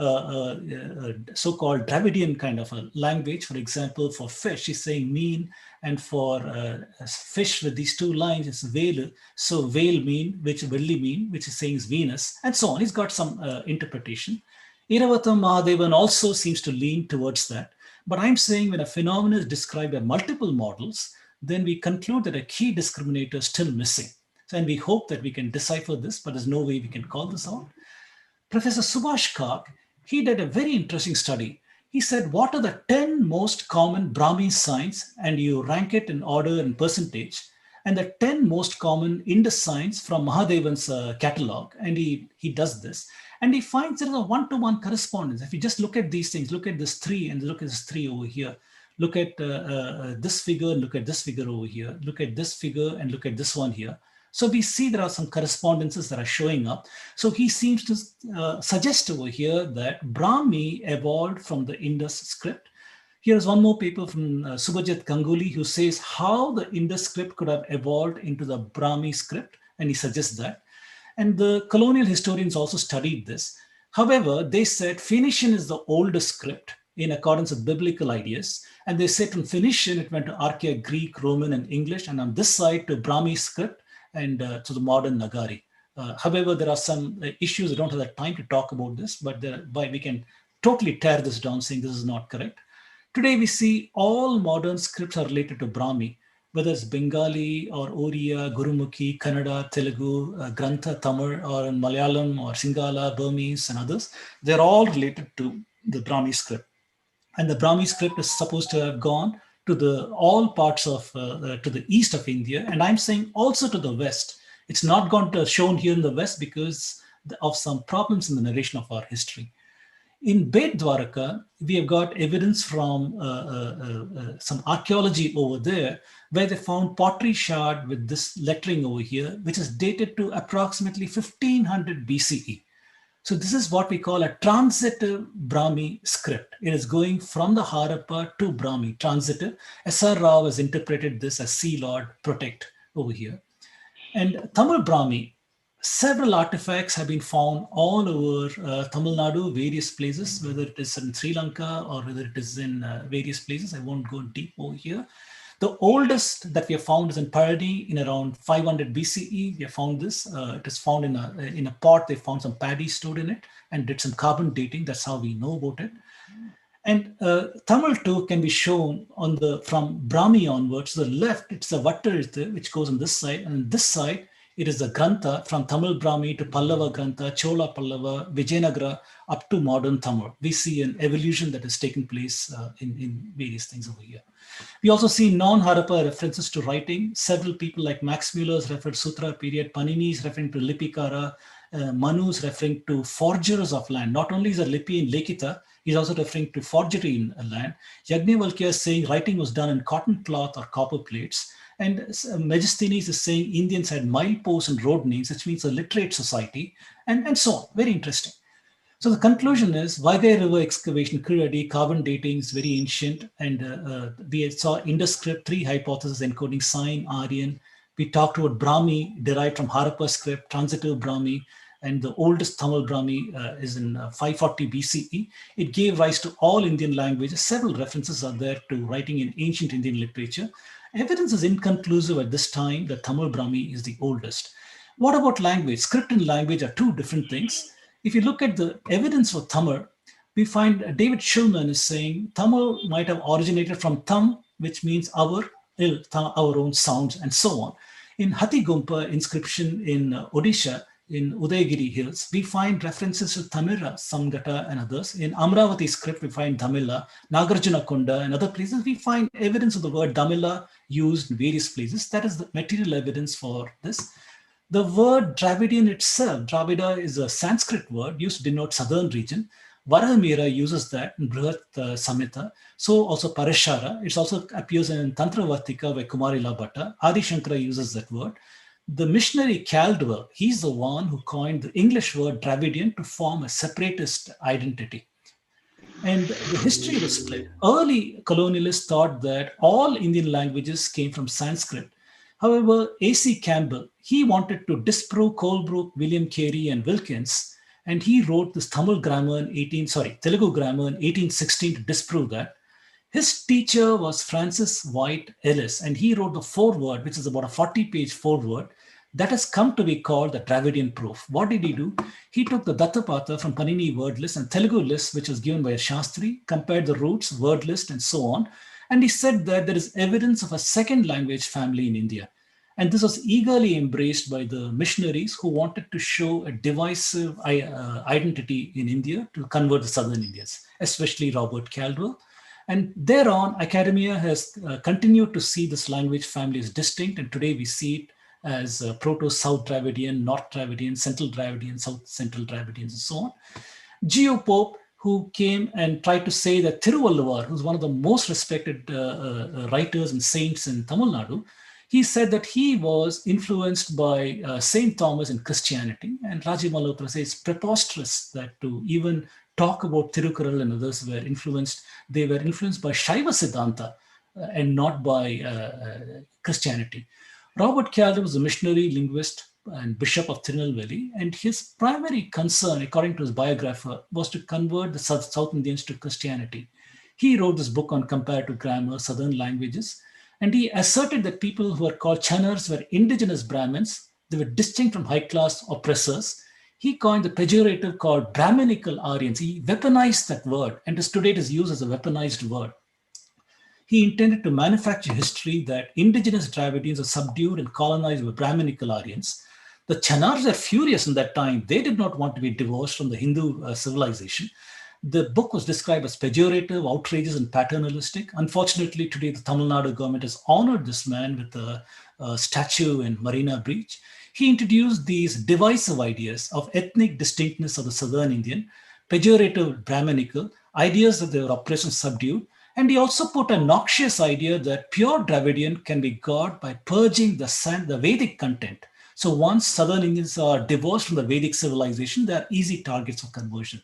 so-called Dravidian kind of a language. For example, for fish, he's saying mean, and for fish with these two lines, it's Velu. So Vale mean, which Velli mean, which is saying is Venus, and so on. He's got some interpretation. Iravatham Mahadevan also seems to lean towards that. But I'm saying when a phenomenon is described by multiple models, then we conclude that a key discriminator is still missing. And we hope that we can decipher this, but there's no way we can call this out. Professor Subhash Kak, he did a very interesting study. He said, what are the 10 most common Brahmi signs? And you rank it in order and percentage. And the 10 most common Indus signs from Mahadevan's catalog. And he does this. And he finds there is a one-to-one correspondence. If you just look at these things, look at this 3 and look at this 3 over here. Look at this figure, look at this figure over here. Look at this figure and look at this one here. So we see there are some correspondences that are showing up. So he seems to suggest over here that Brahmi evolved from the Indus script. Here's one more paper from Subhajit Ganguly who says how the Indus script could have evolved into the Brahmi script, and he suggests that. And the colonial historians also studied this. However, they said Phoenician is the oldest script in accordance with biblical ideas. And they said from Phoenician, it went to Archaic Greek, Roman, and English, and on this side to Brahmi script and to the modern Nagari. However, there are some issues. I don't have the time to talk about this, but we can totally tear this down saying this is not correct. Today, we see all modern scripts are related to Brahmi, whether it's Bengali or Oriya, Gurumukhi, Kannada, Telugu, Grantha, Tamil, or in Malayalam or Sinhala, Burmese, and others. They're all related to the Brahmi script. And the Brahmi script is supposed to have gone to all parts of, to the east of India. And I'm saying also to the west. It's not shown here in the west because of some problems in the narration of our history. In Bet Dwaraka, we have got evidence from some archaeology over there where they found pottery shard with this lettering over here, which is dated to approximately 1500 BCE. So this is what we call a transitive Brahmi script. It is going from the Harappa to Brahmi, transitive. S.R. Rao has interpreted this as Sea Lord, protect over here. And Tamil Brahmi, several artifacts have been found all over Tamil Nadu, various places, whether it is in Sri Lanka or whether it is in various places. I won't go deep over here. The oldest that we have found is in Paradi in around 500 BCE. We have found this. It is found in a pot. They found some paddy stored in it and did some carbon dating. That's how we know about it. And Tamil too can be shown from Brahmi onwards. To the left, it's the Vattarithtu, which goes on this side. And on this side, it is the Grantha from Tamil Brahmi to Pallava Grantha, Chola Pallava, Vijayanagara, up to modern Tamil. We see an evolution that has taken place in various things over here. We also see non-Harappa references to writing. Several people like Max Muller's referred to Sutra period, Panini is referring to Lipikara, Manu is referring to forgers of land. Not only is a Lipi in Lekita, he's also referring to forgery in land. Yajnavalkya is saying writing was done in cotton cloth or copper plates. And Megasthenes is saying Indians had mileposts and road names, which means a literate society, and so on. Very interesting. So the conclusion is Vaigai River excavation, Kiradi, carbon dating is very ancient. And we saw Indus script, 3 hypotheses encoding sign, Aryan. We talked about Brahmi derived from Harappa script, transitive Brahmi. And the oldest Tamil Brahmi is in 540 BCE. It gave rise to all Indian languages. Several references are there to writing in ancient Indian literature. Evidence is inconclusive at this time that Tamil Brahmi is the oldest. What about language? Script and language are two different things. If you look at the evidence for Tamil, we find David Shulman is saying Tamil might have originated from Tam, which means our own sounds, and so on. In Hathigumpa inscription in Odisha, in Udayagiri Hills, we find references to Tamira, Samgata, and others. In Amravati script, we find Damila, Nagarjuna Kunda, and other places. We find evidence of the word Damila used in various places. That is the material evidence for this. The word Dravidian itself, Dravida is a Sanskrit word used to denote southern region. Varahamira uses that in Brihat Samhita. So also Parashara. It also appears in Tantravartika by Kumarila Bhatta. Adi Shankara uses that word. The missionary Caldwell, he's the one who coined the English word Dravidian to form a separatist identity. And the history was split. Early colonialists thought that all Indian languages came from Sanskrit. However, A.C. Campbell, he wanted to disprove Colebrook, William Carey, and Wilkins, and he wrote this Telugu grammar in 1816 to disprove that. His teacher was Francis White Ellis, and he wrote the foreword, which is about a 40-page foreword, that has come to be called the Dravidian proof. What did he do? He took the Dattapatha from Panini word list and Telugu list, which was given by a Shastri, compared the roots, word list, and so on. And he said that there is evidence of a second language family in India. And this was eagerly embraced by the missionaries who wanted to show a divisive identity in India to convert the southern Indians, especially Robert Caldwell. And thereon, academia has continued to see this language family as distinct. And today we see it as Proto-South Dravidian, North Dravidian, Central Dravidian, South Central Dravidians, and so on. Geo Pope, who came and tried to say that Thiruvalluvar, who's one of the most respected writers and saints in Tamil Nadu, He said that he was influenced by St. Thomas in Christianity. And Rajiv Malhotra says it's preposterous that to even talk about Tirukural and others they were influenced by Shaiva Siddhanta and not by Christianity. Robert Calder was a missionary linguist and bishop of Tirunelveli, and his primary concern, according to his biographer, was to convert the South Indians to Christianity. He wrote this book on comparative grammar, southern languages, and he asserted that people who were called Chanars were indigenous Brahmins. They were distinct from high-class oppressors. He coined the pejorative called Brahminical Aryans. He weaponized that word, and today it is used as a weaponized word. He intended to manufacture history that indigenous Dravidians are subdued and colonized by Brahminical Aryans. The Chanars are furious in that time. They did not want to be divorced from the Hindu civilization. The book was described as pejorative, outrageous, and paternalistic. Unfortunately, today the Tamil Nadu government has honored this man with a statue in Marina Beach. He introduced these divisive ideas of ethnic distinctness of the Southern Indian, pejorative Brahminical, ideas that they were oppressed and subdued. And he also put a noxious idea that pure Dravidian can be got by purging the Vedic content. So once Southern Indians are divorced from the Vedic civilization, they are easy targets of conversion.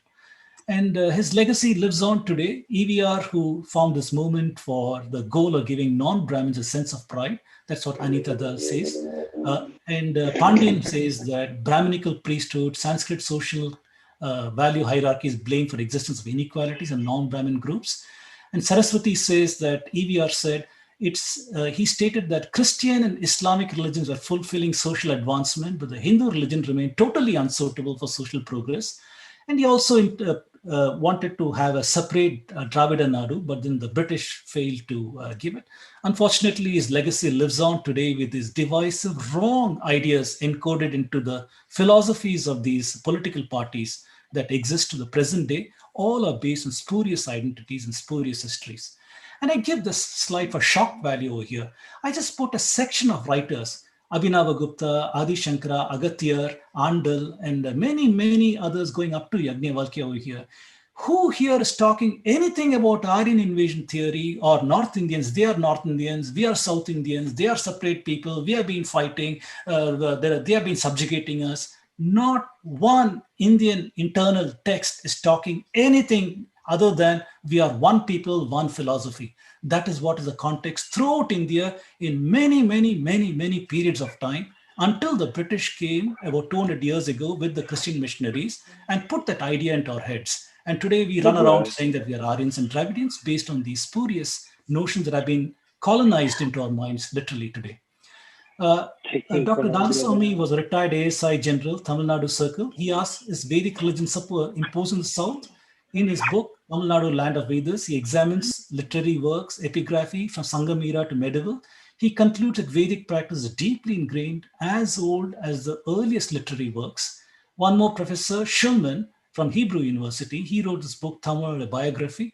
And his legacy lives on today. EVR, who found this movement for the goal of giving non-Brahmins a sense of pride. That's what Anita Dal says. And Pandian says that Brahminical priesthood, Sanskrit social value hierarchy is blamed for the existence of inequalities and non-Brahmin groups. And Saraswati says that EVR said, he stated that Christian and Islamic religions are fulfilling social advancement, but the Hindu religion remained totally unsuitable for social progress. And he also wanted to have a separate Dravida Nadu, but then the British failed to give it. Unfortunately, his legacy lives on today with these divisive, wrong ideas encoded into the philosophies of these political parties that exist to the present day. All are based on spurious identities and spurious histories. And I give this slide for shock value over here. I just put a section of writers, Abhinavagupta, Adi Shankara, Agatyar, Andal, and many, many others going up to Yajnavalkya over here. Who here is talking anything about Aryan invasion theory or North Indians? They are North Indians, we are South Indians, they are separate people, we have been fighting, they have been subjugating us. Not one Indian internal text is talking anything other than we are one people, one philosophy. That is what is the context throughout India in many, many, many, many periods of time until the British came about 200 years ago with the Christian missionaries and put that idea into our heads. And today we run around saying that we are Aryans and Dravidians based on these spurious notions that have been colonized into our minds literally today. Dr. Danswamy was a retired ASI general, Tamil Nadu Circle. He asked, is Vedic religion imposed in the South? In his book, Tamil Nadu Land of Vedas, he examines literary works, epigraphy from Sangam era to medieval. He concludes that Vedic practice is deeply ingrained, as old as the earliest literary works. One more professor, Shulman, from Hebrew University, he wrote this book, Tamil, a biography.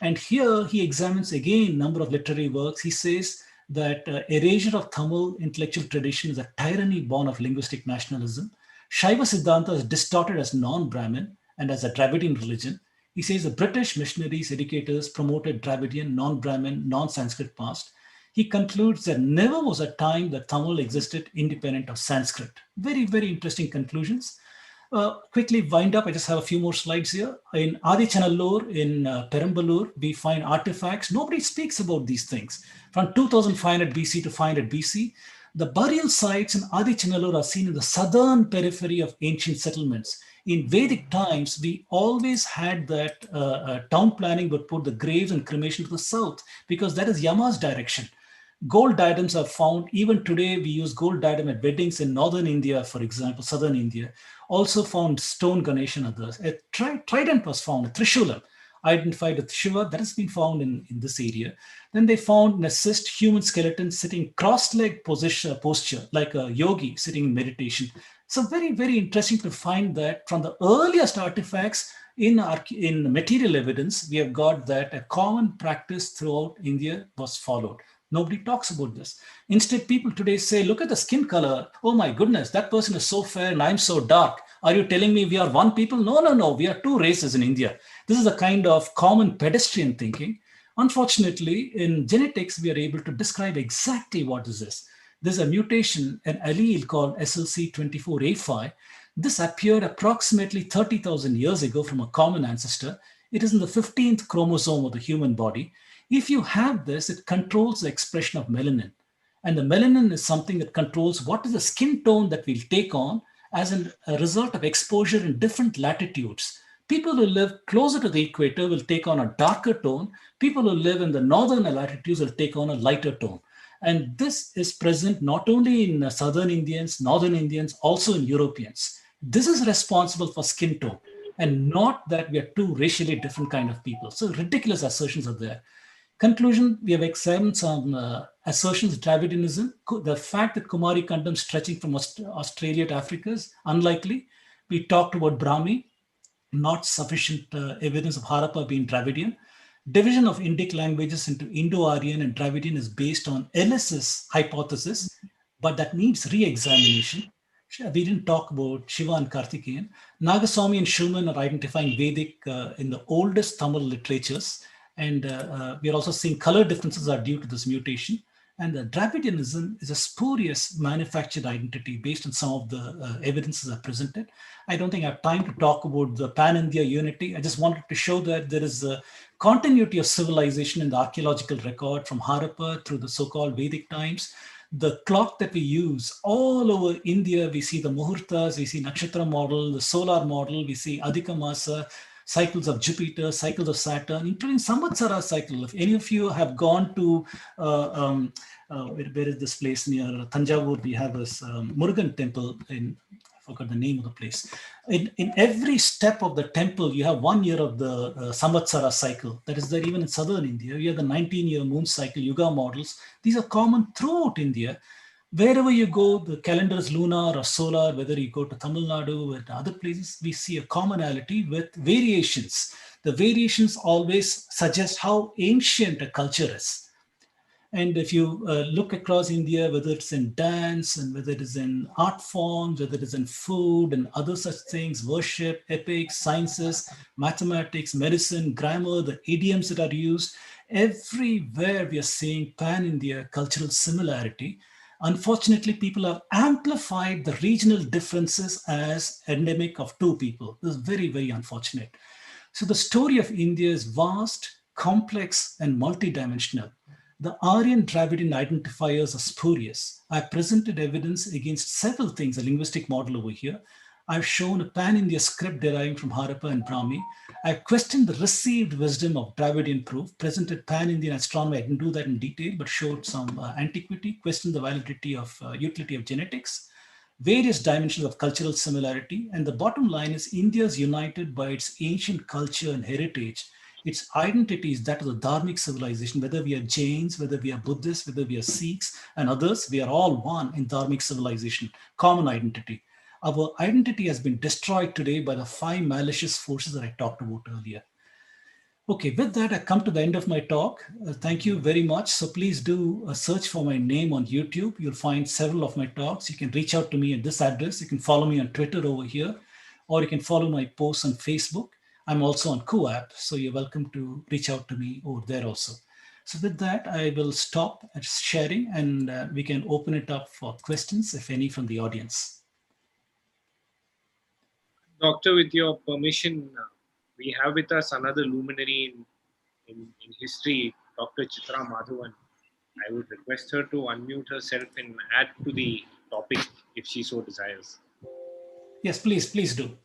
And here he examines again a number of literary works. He says that erasure of Tamil intellectual tradition is a tyranny born of linguistic nationalism. Shaiva Siddhanta is distorted as non-Brahmin and as a Dravidian religion. He says the British missionaries, educators promoted Dravidian, non-Brahmin, non-Sanskrit past. He concludes that never was a time that Tamil existed independent of Sanskrit. Very, very interesting conclusions. Quickly wind up, I just have a few more slides here. In Adichanallur, in Perambalur, we find artifacts. Nobody speaks about these things. From 2500 BC to 500 BC, the burial sites in Adichanallur are seen in the southern periphery of ancient settlements. In Vedic times, we always had that town planning would put the graves and cremation to the south because that is Yama's direction. Gold diadems are found. Even today, we use gold diadem at weddings in northern India, for example, southern India. Also found stone Ganesh and others. A trident was found, a Trishulam, identified with Shiva, that has been found in this area. Then they found an assist human skeleton sitting cross-legged posture, like a yogi sitting in meditation. So very, very interesting to find that from the earliest artifacts in material evidence, we have got that a common practice throughout India was followed. Nobody talks about this. Instead, people today say, look at the skin color. Oh my goodness, that person is so fair and I'm so dark. Are you telling me we are one people? No, no, no. We are two races in India. This is a kind of common pedestrian thinking. Unfortunately, in genetics, we are able to describe exactly what is this. There's a mutation, an allele called SLC24A5. This appeared approximately 30,000 years ago from a common ancestor. It is in the 15th chromosome of the human body. If you have this, it controls the expression of melanin. And the melanin is something that controls what is the skin tone that we'll take on as a result of exposure in different latitudes. People who live closer to the equator will take on a darker tone. People who live in the northern latitudes will take on a lighter tone. And this is present not only in southern Indians, northern Indians, also in Europeans. This is responsible for skin tone, and not that we are two racially different kind of people. So ridiculous assertions are there. Conclusion, we have examined some assertions, Dravidianism. The fact that Kumari Kandam stretching from Australia to Africa is unlikely. We talked about Brahmi, not sufficient evidence of Harappa being Dravidian. Division of Indic languages into Indo-Aryan and Dravidian is based on Ellis's hypothesis, but that needs re-examination. We didn't talk about Shiva and Karthikeyan. Nagaswamy and Schumann are identifying Vedic in the oldest Tamil literatures. And we are also seeing color differences are due to this mutation. And Dravidianism is a spurious manufactured identity based on some of the evidences I presented. I don't think I have time to talk about the pan-India unity. I just wanted to show that there is a continuity of civilization in the archaeological record from Harappa through the so-called Vedic times. The clock that we use all over India, we see the Muhurtas, we see Nakshatra model, the solar model, we see Adhika Masa, cycles of Jupiter, cycles of Saturn, including Samvatsara cycle. If any of you have gone to, where is this place near Tanjavur, we have this Murugan temple in, I forgot the name of the place. In every step of the temple, you have 1 year of the Samvatsara cycle. That is there even in southern India. You have the 19-year moon cycle, Yuga models. These are common throughout India. Wherever you go, the calendar is lunar or solar, whether you go to Tamil Nadu or other places, we see a commonality with variations. The variations always suggest how ancient a culture is. And if you look across India, whether it's in dance and whether it is in art forms, whether it is in food and other such things, worship, epics, sciences, mathematics, medicine, grammar, the idioms that are used, everywhere we are seeing pan-India cultural similarity. Unfortunately, people have amplified the regional differences as endemic of two people. This is very, very unfortunate. So the story of India is vast, complex, and multidimensional. The Aryan Dravidian identifiers are spurious. I presented evidence against several things, a linguistic model over here. I've shown a pan-India script deriving from Harappa and Brahmi. I've questioned the received wisdom of Dravidian proof, presented pan-Indian astronomy. I didn't do that in detail, but showed some antiquity, questioned the validity of utility of genetics, various dimensions of cultural similarity. And the bottom line is India is united by its ancient culture and heritage. Its identity is that of the Dharmic civilization, whether we are Jains, whether we are Buddhists, whether we are Sikhs and others, we are all one in Dharmic civilization, common identity. Our identity has been destroyed today by the 5 malicious forces that I talked about earlier. Okay, with that, I come to the end of my talk. Thank you very much. So please do a search for my name on YouTube. You'll find several of my talks. You can reach out to me at this address. You can follow me on Twitter over here, or you can follow my posts on Facebook. I'm also on CoApp, so you're welcome to reach out to me over there also. So with that, I will stop sharing and we can open it up for questions, if any, from the audience. Doctor, with your permission, we have with us another luminary in history, Dr. Chitra Madhavan. I would request her to unmute herself and add to the topic if she so desires. Yes, please do.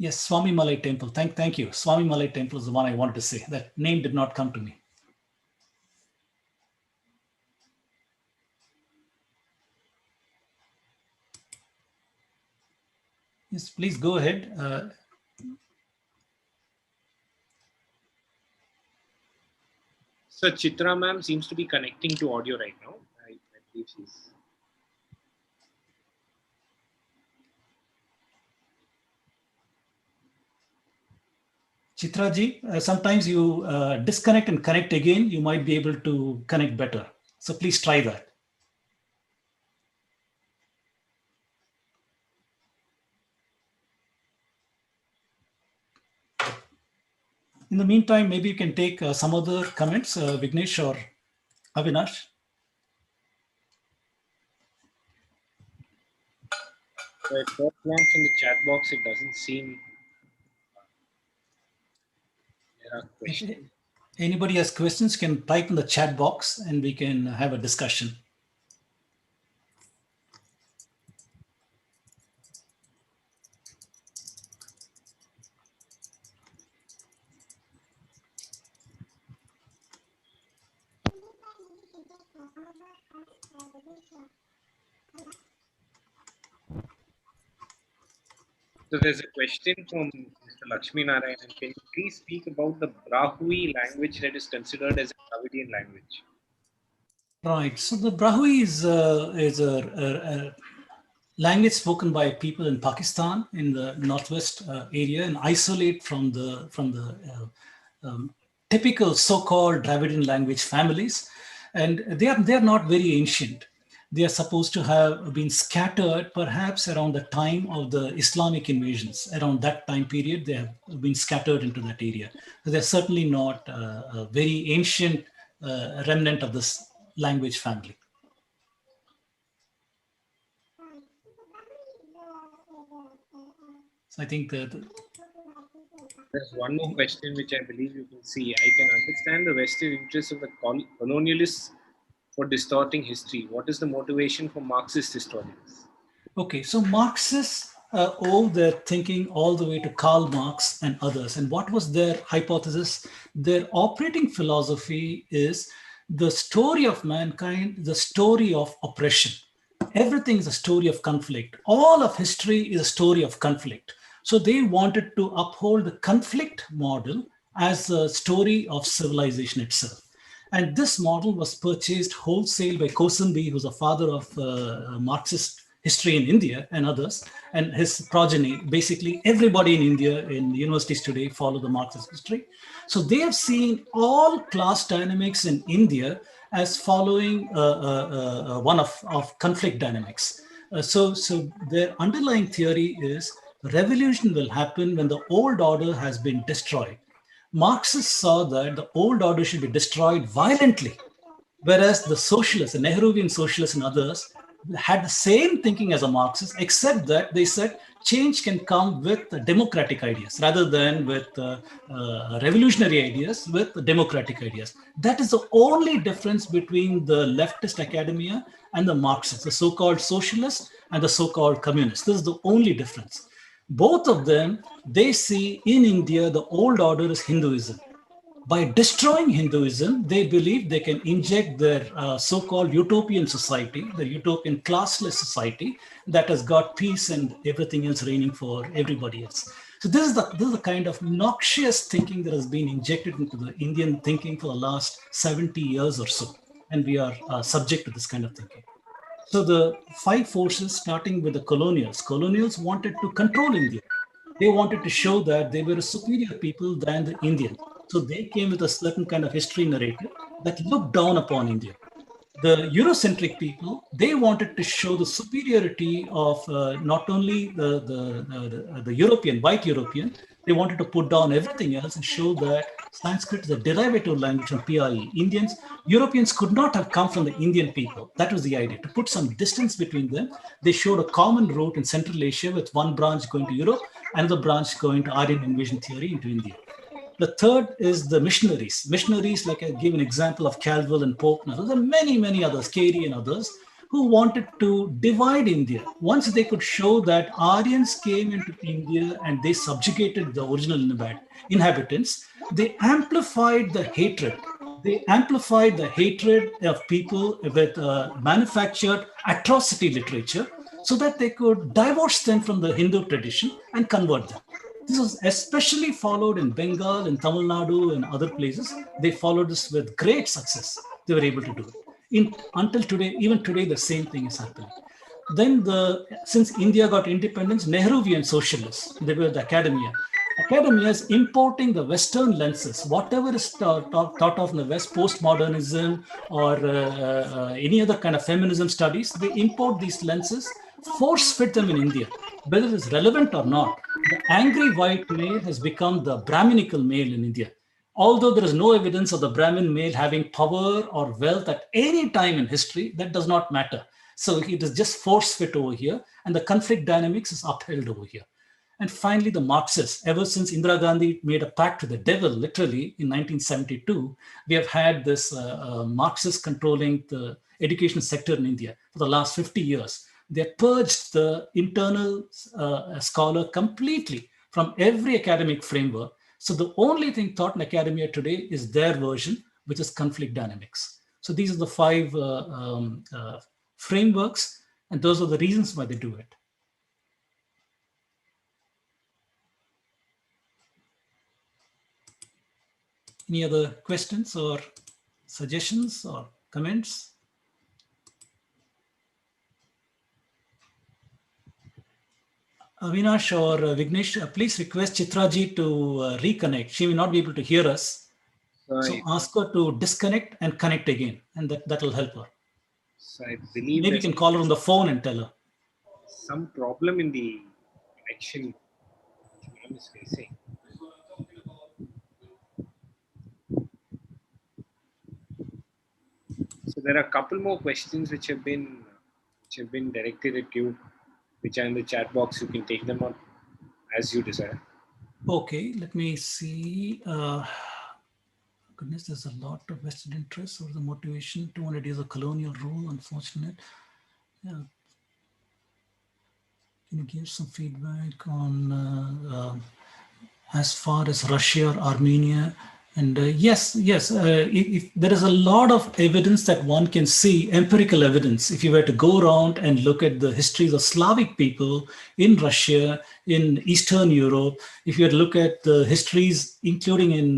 Yes, Swami Malai Temple. Thank you. Swami Malai Temple is the one I wanted to say. That name did not come to me. Yes, please go ahead. So Chitra ma'am seems to be connecting to audio right now. I believe she's... Chitra ji, sometimes you disconnect and connect again. You might be able to connect better. So please try that. In the meantime, maybe you can take some other comments, Vignesh or Avinash. So at first glance in the chat box, it doesn't seem there are questions. If anybody has questions, can type in the chat box and we can have a discussion. So there's a question from Mr. Lakshmi Narayan. Can you please speak about the Brahmi language that is considered as a Dravidian language? Right. So the Brahmi is a language spoken by people in Pakistan in the northwest area and isolate from the typical so-called Dravidian language families, and they are not very ancient. They are supposed to have been scattered perhaps around the time of the Islamic invasions. Around that time period, they have been scattered into that area. So they're certainly not a very ancient remnant of this language family. So I think that there's one more question which I believe you can see. I can understand the vested interests of the colonialists for distorting history. What is the motivation for Marxist historians? Okay, so Marxists owe their thinking all the way to Karl Marx and others. And what was their hypothesis? Their operating philosophy is the story of mankind, the story of oppression. Everything is a story of conflict. All of history is a story of conflict. So they wanted to uphold the conflict model as a story of civilization itself. And this model was purchased wholesale by Kosambi, who's a father of Marxist history in India and others, and his progeny. Basically, everybody in India, in universities today, follow the Marxist history. So they have seen all class dynamics in India as following one of conflict dynamics. So their underlying theory is revolution will happen when the old order has been destroyed. Marxists saw that the old order should be destroyed violently, whereas the socialists, the Nehruvian socialists and others, had the same thinking as a Marxist, except that they said change can come with democratic ideas rather than with revolutionary ideas, with democratic ideas. That is the only difference between the leftist academia and the Marxists, the so-called socialists and the so-called communists. This is the only difference. Both of them, they see in India, the old order is Hinduism. By destroying Hinduism, they believe they can inject their so-called utopian society, the utopian classless society that has got peace and everything else reigning for everybody else. So this is the kind of noxious thinking that has been injected into the Indian thinking for the last 70 years or so. And we are subject to this kind of thinking. So the five forces, starting with the colonials wanted to control India. They wanted to show that they were a superior people than the Indians. So they came with a certain kind of history narrative that looked down upon India. The Eurocentric people, they wanted to show the superiority of not only the European, white European, they wanted to put down everything else and show that Sanskrit is a derivative language from PRE. Europeans could not have come from the Indian people. That was the idea, to put some distance between them. They showed a common route in Central Asia with one branch going to Europe, another branch going to Aryan invasion theory into India. The third is the missionaries. Missionaries, like I gave an example of Calville and Pope. Now, there are many, many others, Carey and others, who wanted to divide India. Once they could show that Aryans came into India and they subjugated the original inhabitants, they amplified the hatred. They amplified the hatred of people with manufactured atrocity literature so that they could divorce them from the Hindu tradition and convert them. This was especially followed in Bengal, in Tamil Nadu, and other places. They followed this with great success. They were able to do it. Until today, even today, the same thing is happening. Then, since India got independence, Nehruvian socialists, they were the academia. Academia is importing the Western lenses. Whatever is taught of in the West, postmodernism or any other kind of feminism studies, they import these lenses, force fit them in India. Whether it's relevant or not, the angry white male has become the Brahminical male in India. Although there is no evidence of the Brahmin male having power or wealth at any time in history, that does not matter. So it is just force fit over here, and the conflict dynamics is upheld over here. And finally, the Marxists. Ever since Indira Gandhi made a pact with the devil, literally in 1972, we have had this Marxist controlling the education sector in India for the last 50 years. They have purged the internal scholar completely from every academic framework. So the only thing taught in academia today is their version, which is conflict dynamics. So these are the five frameworks, and those are the reasons why they do it. Any other questions or suggestions or comments? Avinash or Vignesh, please request Chitraji to reconnect. She may not be able to hear us. Sorry. So ask her to disconnect and connect again, and that will help her. So I believe maybe you can call her on the phone and tell her. Some problem in the connection ma'am is facing. So there are a couple more questions which have been directed at you, which are in the chat box. You can take them on as you desire. Okay, let me see. Goodness, there's a lot of vested interest over the motivation. 200 years of colonial rule, unfortunate. Yeah. Can you give some feedback on as far as Russia or Armenia? And yes, if there is a lot of evidence that one can see, empirical evidence, if you were to go around and look at the histories of Slavic people in Russia, in Eastern Europe, if you were to look at the histories, including in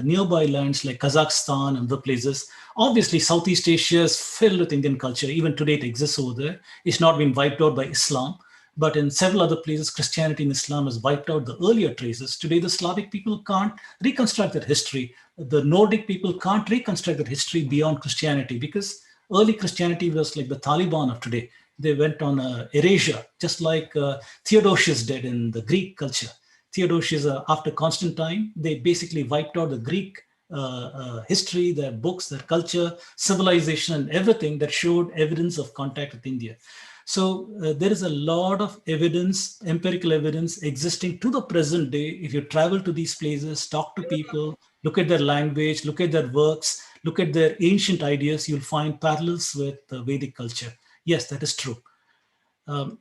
nearby lands like Kazakhstan and other places, obviously Southeast Asia is filled with Indian culture. Even today it exists over there. It's not been wiped out by Islam. But in several other places, Christianity and Islam has wiped out the earlier traces. Today, the Slavic people can't reconstruct their history. The Nordic people can't reconstruct their history beyond Christianity, because early Christianity was like the Taliban of today. They went on erasure, just like Theodosius did in the Greek culture. Theodosius, after Constantine, they basically wiped out the Greek history, their books, their culture, civilization, and everything that showed evidence of contact with India. So there is a lot of evidence, empirical evidence existing to the present day. If you travel to these places, talk to people, look at their language, look at their works, look at their ancient ideas, you'll find parallels with the Vedic culture. Yes, that is true. There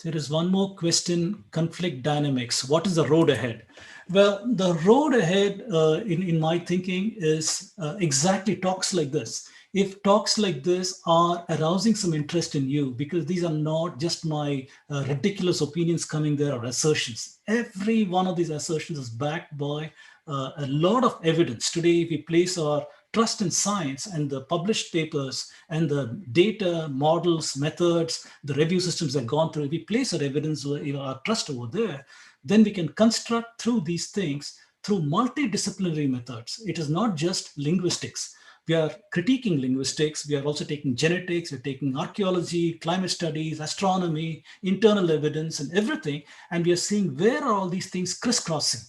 is one more question, conflict dynamics. What is the road ahead? Well, the road ahead, in my thinking, is exactly talks like this. If talks like this are arousing some interest in you, because these are not just my ridiculous opinions coming there or assertions. Every one of these assertions is backed by a lot of evidence. Today, if we place our trust in science and the published papers and the data, models, methods, the review systems that have gone through, if we place our evidence, our trust over there, then we can construct through these things through multidisciplinary methods. It is not just linguistics. We are critiquing linguistics. We are also taking genetics. We're taking archaeology, climate studies, astronomy, internal evidence, and everything. And we are seeing where are all these things crisscrossing.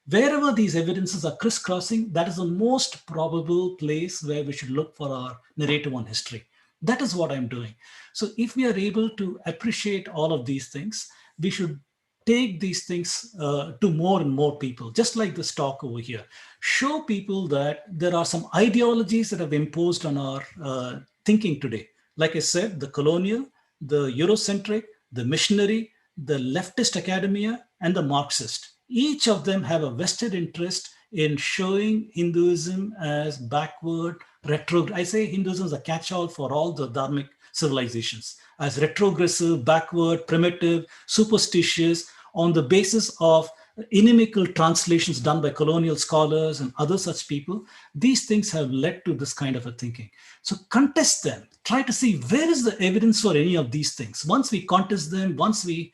Wherever these evidences are crisscrossing, that is the most probable place where we should look for our narrative on history. That is what I'm doing. So if we are able to appreciate all of these things, we should take these things to more and more people, just like this talk over here. Show people that there are some ideologies that have imposed on our thinking today. Like I said, the colonial, the Eurocentric, the missionary, the leftist academia, and the Marxist. Each of them have a vested interest in showing Hinduism as backward, retrograde. I say Hinduism is a catch-all for all the dharmic civilizations, as retrogressive, backward, primitive, superstitious, on the basis of inimical translations done by colonial scholars and other such people. These things have led to this kind of a thinking. So contest them. Try to see where is the evidence for any of these things. Once we contest them, once we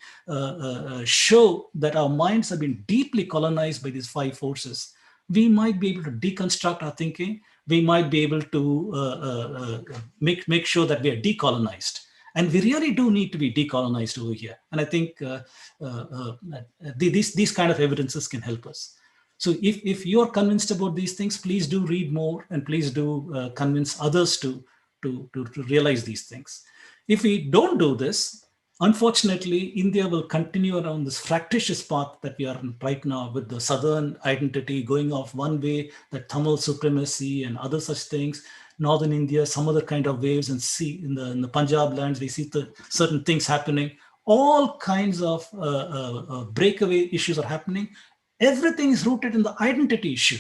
show that our minds have been deeply colonized by these five forces, we might be able to deconstruct our thinking. We might be able to make sure that we are decolonized. And we really do need to be decolonized over here. And I think these kind of evidences can help us. So if you're convinced about these things, please do read more and please do convince others to realize these things. If we don't do this, unfortunately, India will continue around this fractious path that we are in right now, with the southern identity going off one way, that Tamil supremacy and other such things. Northern India, some other kind of waves, and see in the Punjab lands, we see certain things happening. All kinds of breakaway issues are happening. Everything is rooted in the identity issue.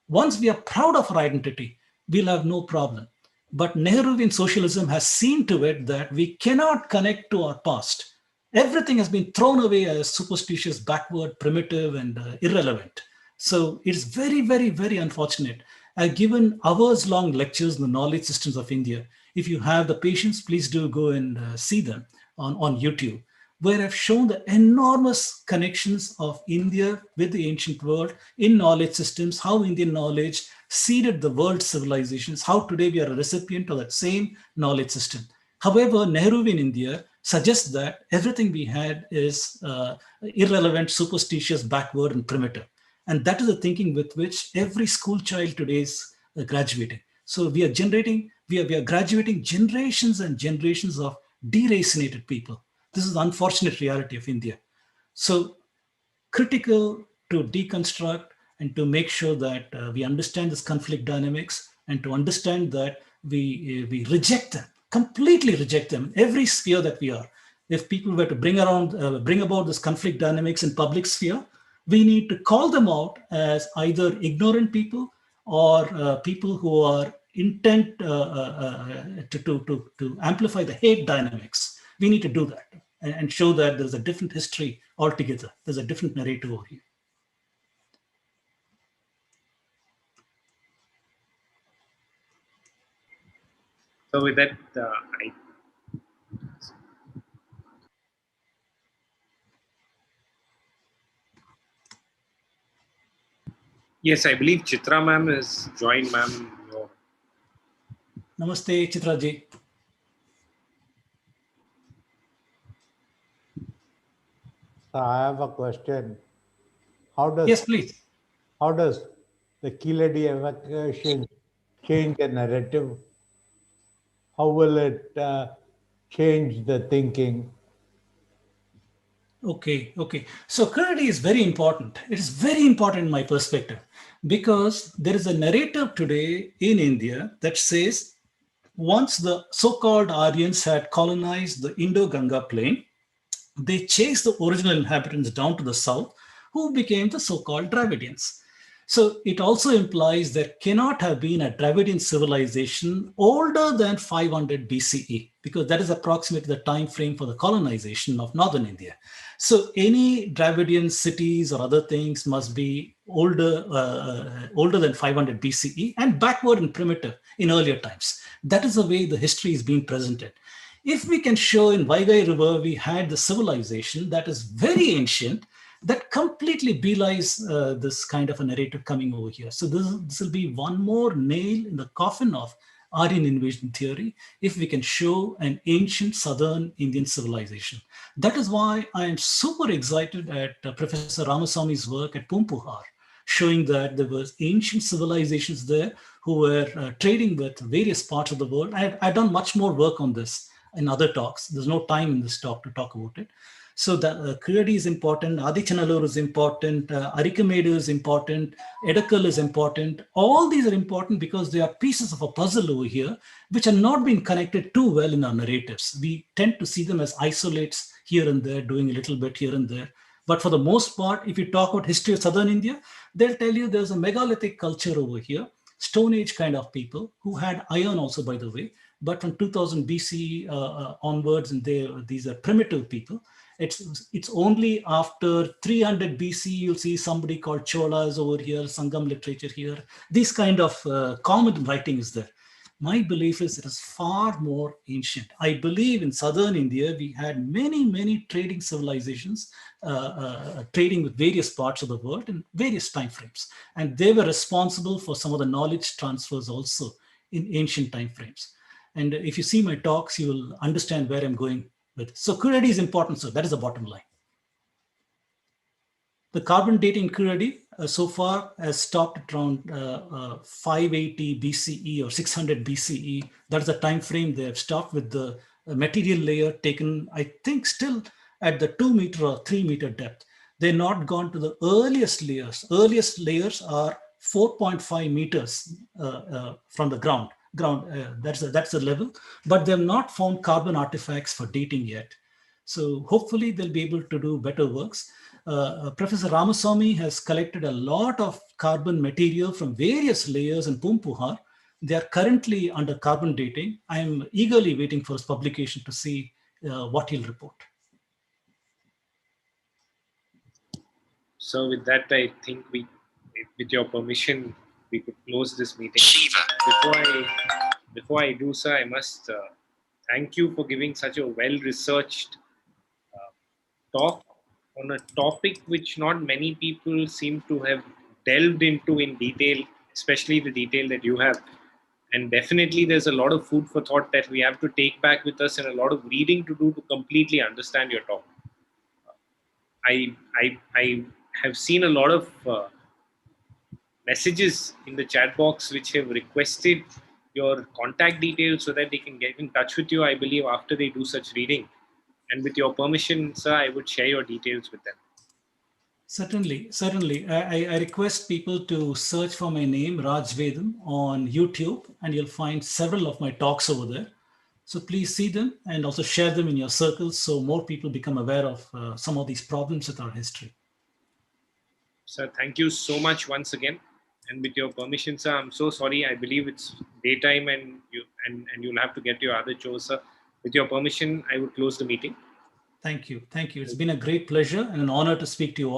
Once we are proud of our identity, we'll have no problem. But Nehruvian socialism has seen to it that we cannot connect to our past. Everything has been thrown away as superstitious, backward, primitive, and irrelevant. So it's very, very, very unfortunate. I've given hours-long lectures in the knowledge systems of India. If you have the patience, please do go and see them on YouTube, where I've shown the enormous connections of India with the ancient world in knowledge systems, how Indian knowledge seeded the world civilizations, how today we are a recipient of that same knowledge system. However, Nehruvian India suggests that everything we had is irrelevant, superstitious, backward, and primitive. And that is the thinking with which every school child today is graduating. So we are graduating generations and generations of deracinated people. This is the unfortunate reality of India. So critical to deconstruct and to make sure that we understand this conflict dynamics, and to understand that we reject them, completely reject them in every sphere that we are. If people were to bring about this conflict dynamics in public sphere, we need to call them out as either ignorant people or people who are intent to amplify the hate dynamics. We need to do that and show that there's a different history altogether. There's a different narrative over here. So with that, yes, I believe Chitra ma'am has joined, ma'am. Namaste, Chitra ji. I have a question. Yes, please. How does the Kiladi evacuation change the narrative? How will it change the thinking? Okay. So Kirti is very important. It is very important in my perspective, because there is a narrative today in India that says once the so-called Aryans had colonized the Indo-Ganga plain, they chased the original inhabitants down to the south, who became the so-called Dravidians. So it also implies there cannot have been a Dravidian civilization older than 500 BCE, because that is approximately the time frame for the colonization of northern India. So any Dravidian cities or other things must be older than 500 BCE and backward and primitive in earlier times. That is the way the history is being presented. If we can show in Vaigai River we had the civilization that is very ancient, that completely belies this kind of a narrative coming over here. So this will be one more nail in the coffin of Aryan invasion theory, if we can show an ancient southern Indian civilization. That is why I am super excited at Professor Ramaswamy's work at Pumpuhar, showing that there was ancient civilizations there who were trading with various parts of the world. I've done much more work on this in other talks. There's no time in this talk to talk about it. So the Kiradi is important, Adichanallur is important, Arikamedu is important, Edakal is important. All these are important because they are pieces of a puzzle over here, which are not being connected too well in our narratives. We tend to see them as isolates here and there, doing a little bit here and there. But for the most part, if you talk about history of southern India, they'll tell you there's a megalithic culture over here, Stone Age kind of people who had iron also, by the way. But from 2000 BC onwards, and these are primitive people. It's only after 300 BC you'll see somebody called Cholas over here, Sangam literature here. These kind of common writing is there. My belief is it is far more ancient. I believe in southern India we had many trading civilizations, trading with various parts of the world in various time frames, and they were responsible for some of the knowledge transfers also in ancient time frames. And if you see my talks, you will understand where I'm going with. So Kiradi is important, so that is the bottom line. The carbon dating inquiry so far has stopped at around 580 BCE or 600 BCE. That's the time frame they have stopped with the material layer taken, I think, still at the 2 meter or 3 meter depth. They've not gone to the earliest layers. Earliest layers are 4.5 meters from the ground. That's the level, but they've not found carbon artifacts for dating yet. So hopefully they'll be able to do better works. Professor Ramaswamy has collected a lot of carbon material from various layers in Pumpuhar. They are currently under carbon dating. I am eagerly waiting for his publication to see what he'll report. So with that, I think with your permission, we could close this meeting. Before I do so, I must thank you for giving such a well-researched talk on a topic which not many people seem to have delved into in detail, especially the detail that you have. And definitely there's a lot of food for thought that we have to take back with us and a lot of reading to do to completely understand your talk. I have seen a lot of messages in the chat box which have requested your contact details so that they can get in touch with you, I believe, after they do such reading. And with your permission, sir, I would share your details with them. Certainly. I request people to search for my name, Raj Vedam, on YouTube, and you'll find several of my talks over there. So please see them and also share them in your circles so more people become aware of some of these problems with our history. Sir, thank you so much once again. And with your permission, sir, I'm so sorry. I believe it's daytime and you'll have to get your other chores, sir. With your permission, I would close the meeting. Thank you. It's been a great pleasure and an honor to speak to you all.